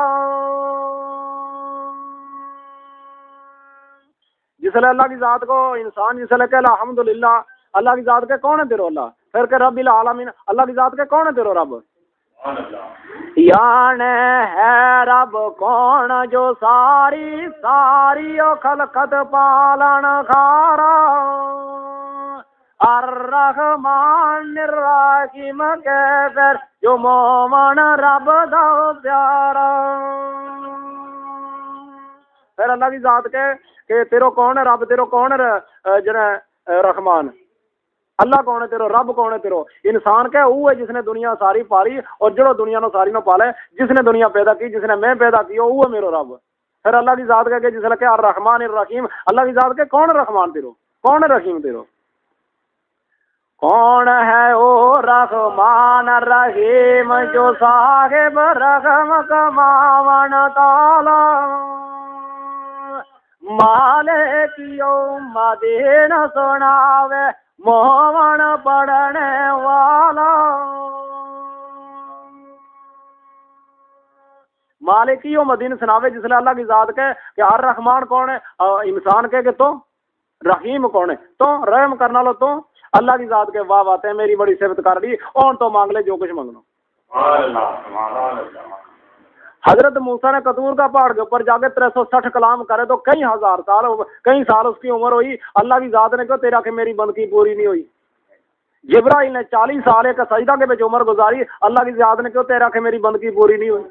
जिसले अल्लाह की जात को इंसान जिसले कह अल्हम्दुलिल्लाह अल्लाह की जात के कौन है तेरो अल्लाह फिर के रब्बिल आलमीन अल्लाह की जात के कौन है तेरो रब याने है रब कौन जो सारी सारी खलकत पालन खारा अर्रहमान निर्राहिम के फिर जो मोमन रब दा प्यारा। फिर अल्लाह की जात के तेरो कौन है रब तेरो कौन है जरा रहमान अल्लाह कौन है तेरो रब कौन है तेरो इंसान क्या वो है जिसने दुनिया सारी पाली और जो दुनिया नो सारी नो पाले जिसने दुनिया पैदा की जिसने मैं पैदा की वो है मेरो रब। फिर अल्लाह की जात के जिसने क्या रहमान रहीम अल्लाह की जात के कौन है रहमान तेरो कौन है रहीम तेरो कौन है ओ रहमान रहीम जो साहिब रहम कमावन ताला मालिक यौमदीन सुनावे मोहन पढ़ने वाला मालिक यौमदीन सुनावे जिसले अल्लाह की जात के यार रहमान कौन है इंसान के तो रहीम कौन है तो रहम करना लो तो अल्लाह की जात के वाह बातें मेरी बड़ी सिफत कर ली और तो मांग ले जो कुछ मांगना। हजरत मूसा ने कतूर का पहाड़ के ऊपर जाके 360 कलाम करे तो कई हजार साल, कई साल उसकी उम्र हुई। अल्लाह की जात ने क्यों तेरा के मेरी बंदगी पूरी नहीं हुई। जिब्राइल ने 40 साल एक सजदा के बिच उम्र गुजारी, अल्लाह की जात ने क्यों तेरा के मेरी बंदगी पूरी नहीं हुई।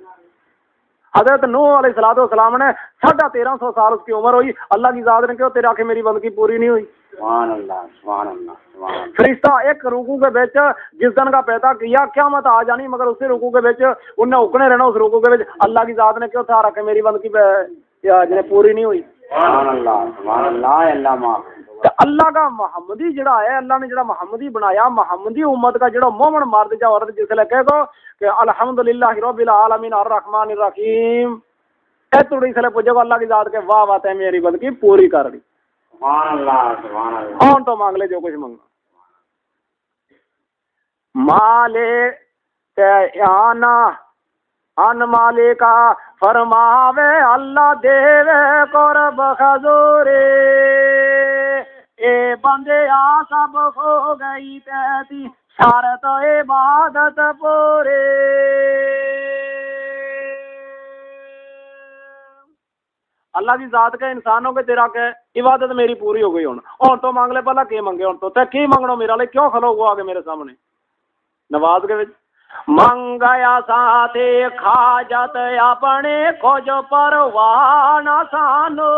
हजरत नूह अलैहिस्सलाम ने 1350 साल उसकी उम्र हुई, अल्लाह की जात ने क्यों तेरा के मेरी बंदगी पूरी नहीं हुई। सुभान अल्लाह, सुभान अल्लाह, सुभान अल्लाह। फरिश्ता एक रुकू के बिच जिस दिन का पैदा किया क़यामत आ जानी, मगर उसी रुकू के बिच उन्हें उकने रहना। उस रुकू के बिच अल्लाह की जात ने क्यों थारा के मेरी बंदगी जिन्हें पूरी नहीं हुई। सुभान अल्लाह, सुभान अल्लाह। अल्लाह माफ। तो अल्लाह का मोहम्मदी जड़ा है, अल्लाह ने जड़ा मोहम्मदी बनाया, मोहम्मदी उम्मत का जड़ा मोमन मर्द जा औरत जिसले कहो कि अल्हम्दुलिल्लाह रब्बिल आलमीन अर्रहमानिर रहीम, ए तुड़ी इसले पूछो अल्लाह की जात के वाह वाह ते मेरी बंदगी पूरी कर दी। सुभान अल्लाह, सुभान अल्लाह। कौन तो मांग ले जो कुछ मांगना। माले ते आना अन मालिका फरमावे अल्लाह देवे कुर्ब खजूरे, ए बंदे आ सब हो गई तेरी शर्त इबादत पूरे। अल्लाह की जात के इंसानों के तेरा के इबादत मेरी पूरी हो गई। हूं तो मांग ले भला के मंगे, हूं तो ते की मंगनो मेरा ले, क्यों खलो गो आगे मेरे सामने नवाज के विच। मंगया साथे खाजत अपने कुछ परवाह ना सानो,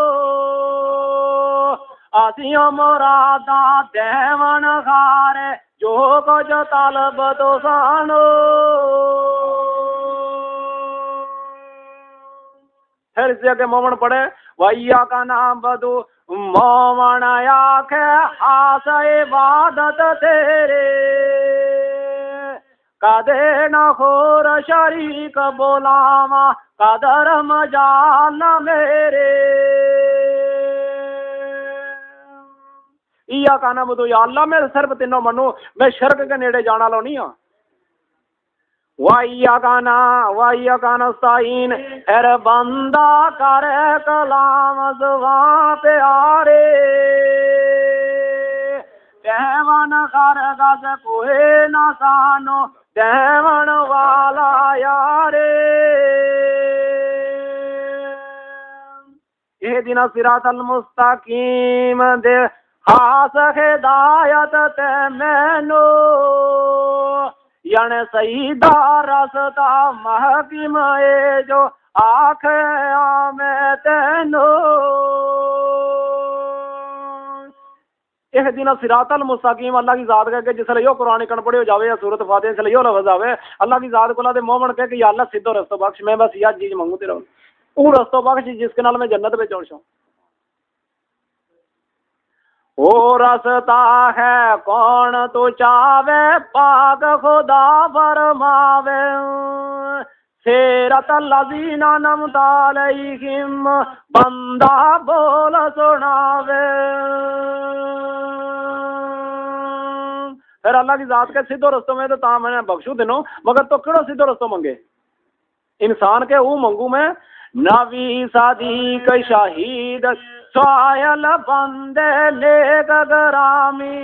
असियों मुरादा देवन खारे जो कुछ तलब तो सानो। फिर इससे आगे मोमन पड़े वैया का नाम बदू मोमन आखे आस इबादत तेरे, कदे न खोर शरीक बोलावा कदर मजाल मेरे। इया कहना बदू या अल्लाह मैं सिर्फ तीनों मनु, मैं शिरक के नेड़े जाना लो नहीं हाँ। वाइया गाना साइन फिर बंदा करे कलाम जुबां पे आरे, देवन कर गज कोई ना सानो देवन वाला यारे। ये दिन सिरातल मुस्तकीम दे खास हिदायत ते मैनो, यण सही रसता महकिम ए जो आख में तेनो। एक दिन सिरातल मुस्तकीम अल्लाह की जात कह के जिसले यो कुरान कण पढ़े हो जावे या सूरत फातिहा जिसले यो लफ्ज आवे अल्लाह की जात कोला दे मोमन कह के या अल्लाह सीधो रस्तो बख्श, मैं बस यह चीज मांगू तेरा वो रस्तो बख्श जिसके नाल मैं जन्नत में चढ़ जाऊं। ओ रसता है कौन तो चावे पाक खुदा फरमावे, सेरत लजीना नमदालहिम बंदा बोल सुनावे। फिर अल्लाह की जात के सीधो रस्तों में तो ता मैंने बख्शू दिनों, मगर तो किड़ो सीधो रस्तों मंगे इंसान के वो मंगू मैं। नबी सादिक शहीद स्वायल बंदे नेक गरामी,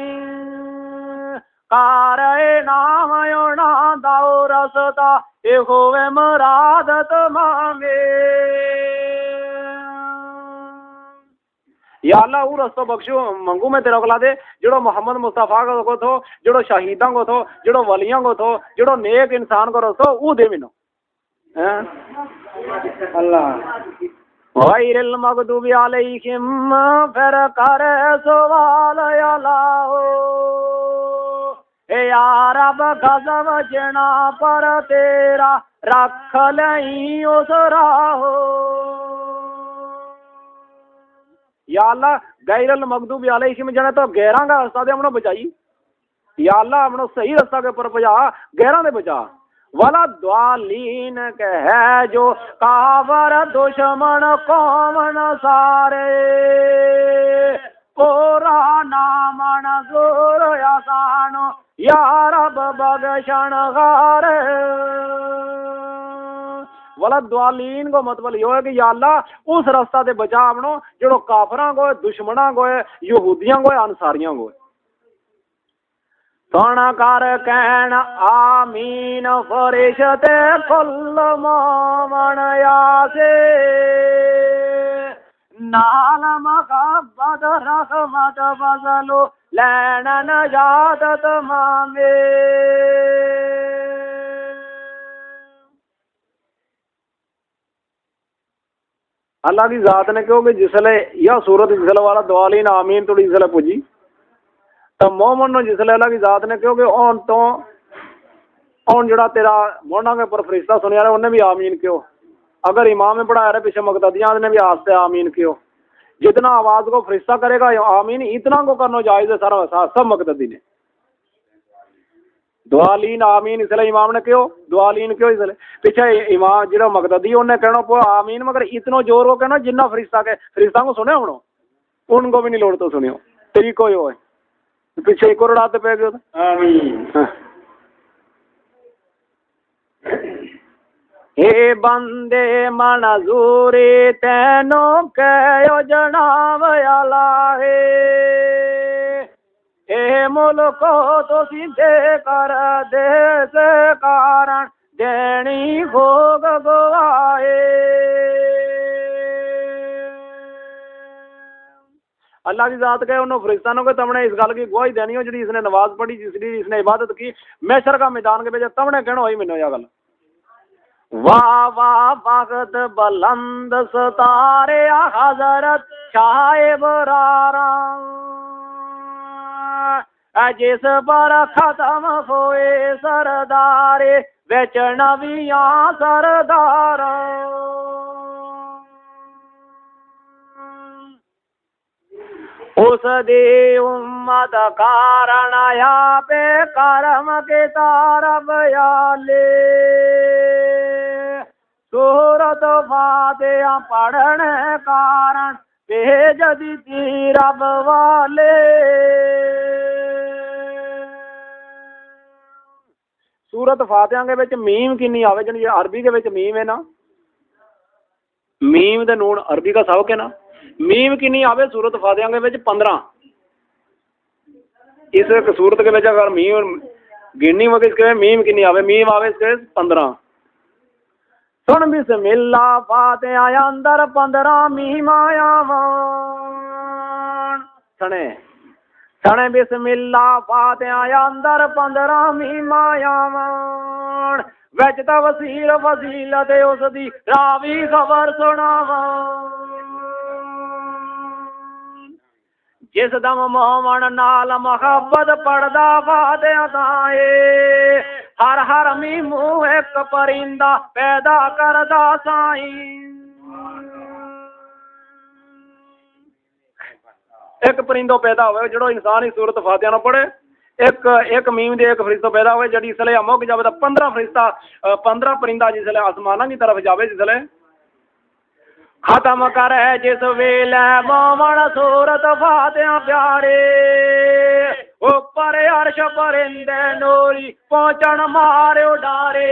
कारे नाम योना दाओ रसता ए होवे मुरादत मांगे। या अल्लाह वो रस्तो बख्शो मंगू मैं तेरा कोला दे जड़ो मोहम्मद मुस्तफा को थो, जड़ो शहीदा को थो, जड़ो वलियां को थो, जड़ो नेक इंसान को रस्तो वो दे मिनो अल्लाह। गैरिल मगदूबी अलैहिम फिर करे सवाल अलाहो, ए यार अब गजब जना पर तेरा रख लई उस राहो। या अल्लाह गैरिल मगदूबी अलैहिम जने तो गैरां का रास्ता दे हमनो बचाई, या अल्लाह हमनो सही रास्ता के ऊपर बचा, गैरां दे बचा। वाला द्वालीन कह जो कावर दुश्मन कौमन सारे, पूरा नामन जोर आसानो यार बगशन गारे। वाला द्वालीन को मतलब यो है कि या अल्लाह उस रास्ता से बचा अपनो जो काफरां को दुश्मना को यहूदियां को अंसारियां को। ਸੁਣ ਕਰ ਕਹਿਣ ਆਮੀਨ ਫਰਿਸ਼ਤੇ ਕੁੱਲ ਮੋਮਨ ਆਸੇ ਨਾਲ ਮੁਹੱਬਤ ਰਹਿਮਤ ਫਜ਼ਲ ਲੈਣ ਨਜਾਤ ਤਮਾਮੇ। अल्लाह की ज़ात ने क्यों कि जिसले यह सूरत जिसले वाला दुआलीन आमीन थोड़ी जिसले पुजी तो मोहम्मद ने जिसले अल्लाह की ज़ात ने क्यों कि ऑन तो ऑन जड़ा तेरा मोहना के पर फरिश्ता सुनिया रहा उन्हें भी आमीन क्यों। अगर इमाम में पढ़ाया रहे पीछे मुक़तदियां ने भी आस्ते आमीन क्यों। जितना आवाज़ को फरिश्ता करेगा आमीन इतना को करना जायज़ है सारा सब मुक़तदी ने। दुआलीन आमीन इसलिए इमाम ने क्यों दुआलीन क्यों इसलिए पीछे इमाम जो मुक़तदी उन्हें कहना पो आमीन मगर इतना जोर को कहना जिन्ना फरिश्ता को सुने होनो उनको भी नहीं लोड़ तो सुनियो तरीको ही हो पीछे एक और उड़ाते पे गए आमीन। हे बंदे मंजूरी तेनो कहो जनाब अल्लाह ए मुल्को तो सीधे कर दे से कारण देनी भोग गवाए। अल्लाह की ज़ात कहे उन्होंने फरिश्तानों के तमने इस गल की गवाही देनी हो जी इसने नमाज पढ़ी जिसकी इसने इबादत की मैशर का मैदान के बेच तमने कहना ही मैंने यह गल। वाह वाह वक्त बुलंद सतारे हजरत शाह बरारा जिस पर खत्म होए सरदारे बेच नबिया सरदार। उस दी उम्मत कारण या पे करम के तारा बयाले सूरत फातिहा पढ़ने कारण भेज दी रब वाले। सूरत फातिहा के विच मीम किन्नी आवे जी अरबी के विच मीम है ना मीम दे नून अरबी का सबक है ना मीम किन्नी आवे सूरत फातिहा के विच 15। इस एक सूरत के विच अगर मीम गिननी होगी इसके मीम किन्नी आवे मीम आवे इसके 15। सुन बिस्मिल्ला फातिहा अंदर 15 मीम आया सने सने बिस्मिल्ला फातिहा अंदर 15 मीम आया विच तफसीर फजीलत उसदी रावी खबर सुनावा। जिस दम मोहम्मद नाल मुहब्बत पढ़दा फातिहा ताए हर हर मीमू एक परिंदा पैदा करदा साईं। एक परिंदो पैदा होवे जो इंसान ही सूरत फातिहा ना पढ़े एक एक मीम दे एक फरिश्ता पैदा हुए जड़ी इसलिए मुक जावे 15 फरिश्ता 15 परिंदा जिसले आसमाना की तरफ जावे जिसले खत्म कर जिस वेले मोमन सूरत फातिहा प्यारे ऊपर अर्श परिंदे नूरी पहुंचन मारे उडारे।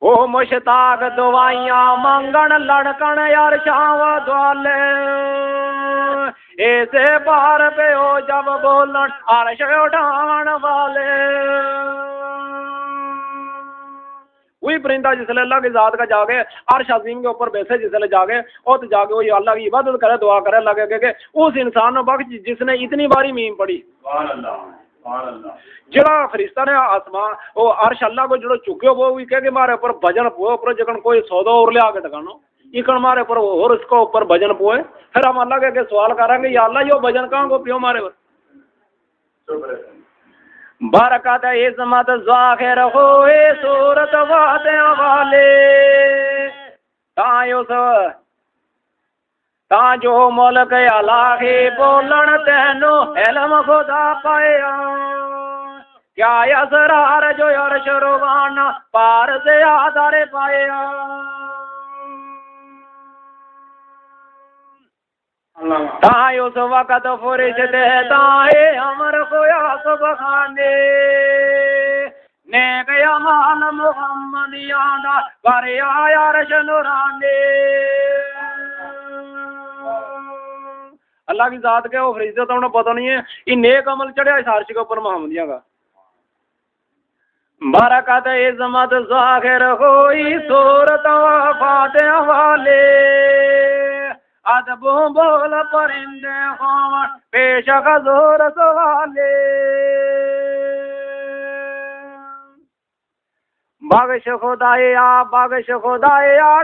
ओ मुश्ताक दुआइयां मंगन लड़कन अरशां दुआले ऐसे बार पे हो जब बोलन अर्श उठावन वाले। वही परिंदा जिसले अल्लाह की ज़ात का जागे अर्श अज़ीम के ऊपर बैठे जिसले जागे और तो जाके वही अल्लाह की इबादत करे दुआ करे अल्लाह के उस इंसान ने बख्श जिसने इतनी बारी मीम पढ़ी जड़ा फरिश्ता ने आसमान वो अर्श अल्लाह को जो चुक्यो वो भी कह के मारे ऊपर भजन पोए ऊपर जखन कोई सौदा और लिया के टकानो इकन मारे ऊपर और इसको ऊपर भजन पोए फिर हम अल्लाह के सवाल करेंगे या अल्लाह यो भजन कहाँ को पियो मारे पर बरकत इस्मत ज़ाहिर होए सूरत फातिहा वाले ता जो मुल्क अलाही बोलन तेनो इल्म खुदा पाया क्या असरार जो अर्श रुबाना पार से आधार पाया। ताए उस वक़्त फरिश्ते ताए अमर खोया सुबहाने नेक अमाल मुहम्मद यादा पर आया अर्श नूराने। अल्लाह की ज़ात के वो फरिश्ते तो उन्हें पता नहीं है, ये नेक अमल चढ़िया इस अर्श के ऊपर मोहम्मदिया का। बरकत इज़्मत ज़ाहिर हुई सूरत फातिहा वाले, अदब बोल परिंदे हों पेश हज़ूर सवाले। बख्श खुदाया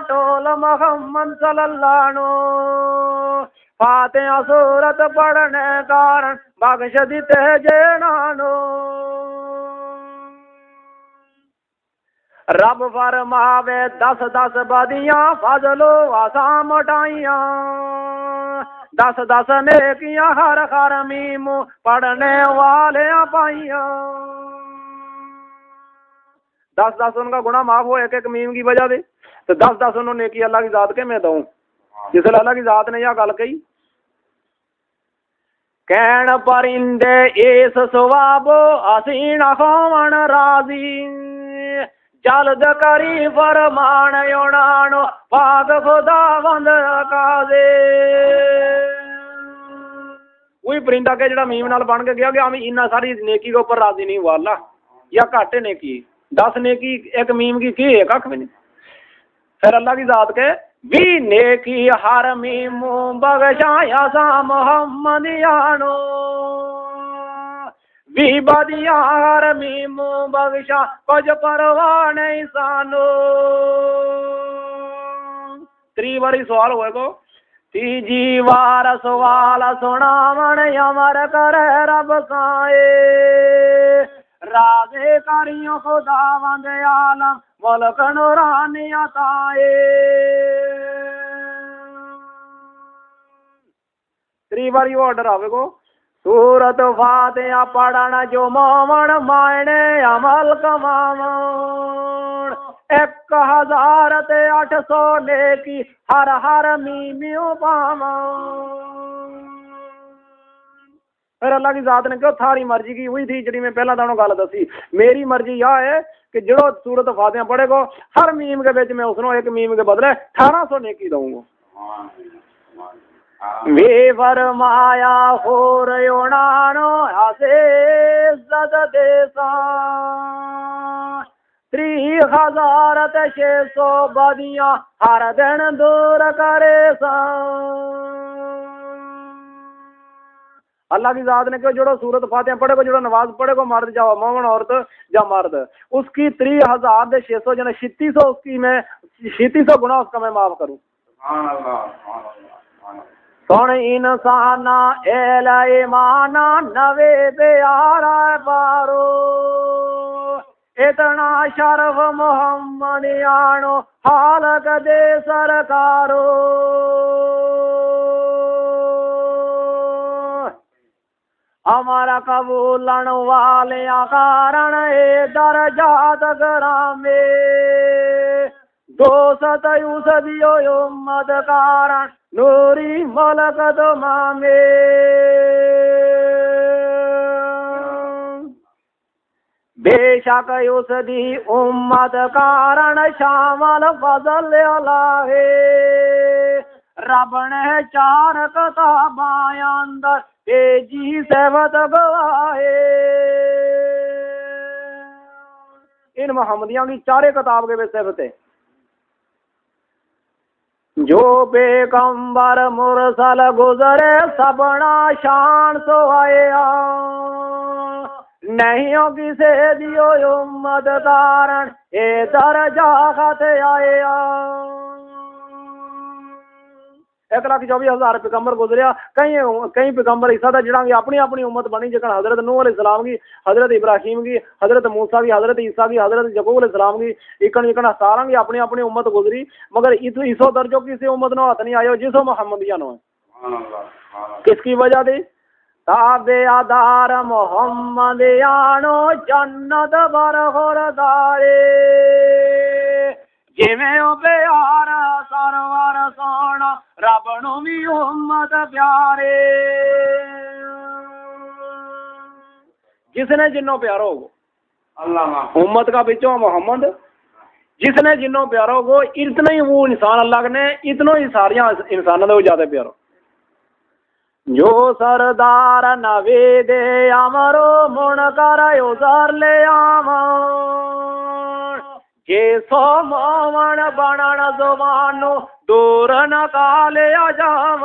टोल मोहम्मद सल्लल्लाहु फातिहा सूरत पढ़ने कारण बख्श दिते जेनानो। रब फरमावे 10-10 बदियां फजलो आसां मटाइयां, 10-10 नेकियां हर हर मीम पढ़ने वाले पाइयां। 10-10 उनका गुना माफ हो एक एक मीम की वजह से, तो 10-10 उन्होंने नेकी अल्लाह की ज़ात के मैं दूं। जिसले अल्लाह की ज़ात ने यह गल कही, कैन परिंदे इस सवाबो असीं न होवन राजी, जल्द करी फरमान उन्हानो पाक खुदावंद काज़े। वही परिंदा के जड़ा मीम नाल बन के गया कि हम इन्ना सारी नेकी के ऊपर राजी नहीं हुआ अल्लाह, या घट नेकी 10 नेकी एक मीम की है कख भी नहीं। फिर अल्लाह की ज़ात के भी नेकी हर मीम बख्शाया सा मोहम्मदियानो, भी बदिया हर मीम बख्शा कुछ परवाह नहीं सानो। 3 बारी सवाल हुए को, तीजी बार सवाल सुनावन अमर करे रब साए, राज़े करियो खुदावंद आलम मुल्क नूरानी अताए। 3 बारी वो ऑर्डर आवेगो, सूरत फातिहा पढ़ना जो मोमन मायने अमल कमावन, 1008 नेकी हर हर मीमियों पावन। फिर अल्लाह की ज़ात ने कहा थारी मर्जी की हुई थी जी मैं पहला दानों गल दसी, मेरी मर्जी यह है कि जो सूरत फातिहा पढ़ेगो हर मीम के बीच में उसनो एक मीम के बदले 1800 नेकी दूंगा। वे फरमाया हो रयोनानो हसे इज्जत देसा, 3600 बदियां हर दिन दूर करे सा। अल्लाह की ज़ात ने कहा जो सूरत फातिहा पढ़ेगो, जो नमाज पढ़ेगो मर्द जाओ मोमन औरत या मर्द, उसकी 3600 जने 3600 उसकी मैं 3600 गुना उसका मैं माफ करूँ। सुन इंसाना एल ईमाना नवे प्यारा पारो, इतना शरफ मोहम्मद आनो हाल कदे सरकारो। हमारा कबूलन वाले कारण ए दरजात ग्रामे, 200 उम्मत कारण नूरी मलक मामे। बेशक उसदी उम्मत कारण शामल फजल अलाहे, रब ने 4 किताबां अंदर तेजी सेवत गवाहे। इन मोहम्मदियों की 4 किताब के सेवत है, जो पैगंबर मुरसल गुजरे सबना शान सोहाया, नहीं हो किसे दियो उम्मत कारण ए दरजा खत आया। 1,24,000 पैगंबर गुजरिया, कई पैगंबर ऐसा था जिन्होंने अपनी अपनी उम्मत बनी, जगह हजरत नूह अलैहिस्सलाम की, हजरत इब्राहिम की, हजरत मूसा की, हजरत ईसा की, हजरत यकूब अलैहिस्सलाम की, इकन सारा की अपनी अपनी उम्मत गुजरी, मगर इसो दर्जो किसी उम्मत नो हाथ नहीं आयो जिसो मोहम्मदिया नो है। किसकी वजह थी? ताबे आधार मोहम्मदियानो जन्नत बरखुरदारे, जिवें ओ प्यार सरवर सोना रब नू भी उम्मत प्यारे। जिसने जिन्नो प्यारा होगो अल्लाह उम्मत का बिचो मोहम्मद, जिसने जिन्नो प्यारा होगो इतना ही वो इंसान अल्लाह ने इतनो ही सारिया इंसानों को ज्यादा प्यारा। जो सरदार नवे दे अमरो मुण कर उजार ले आव जे सो मोवण बनण जुबानो दूर न काले जाव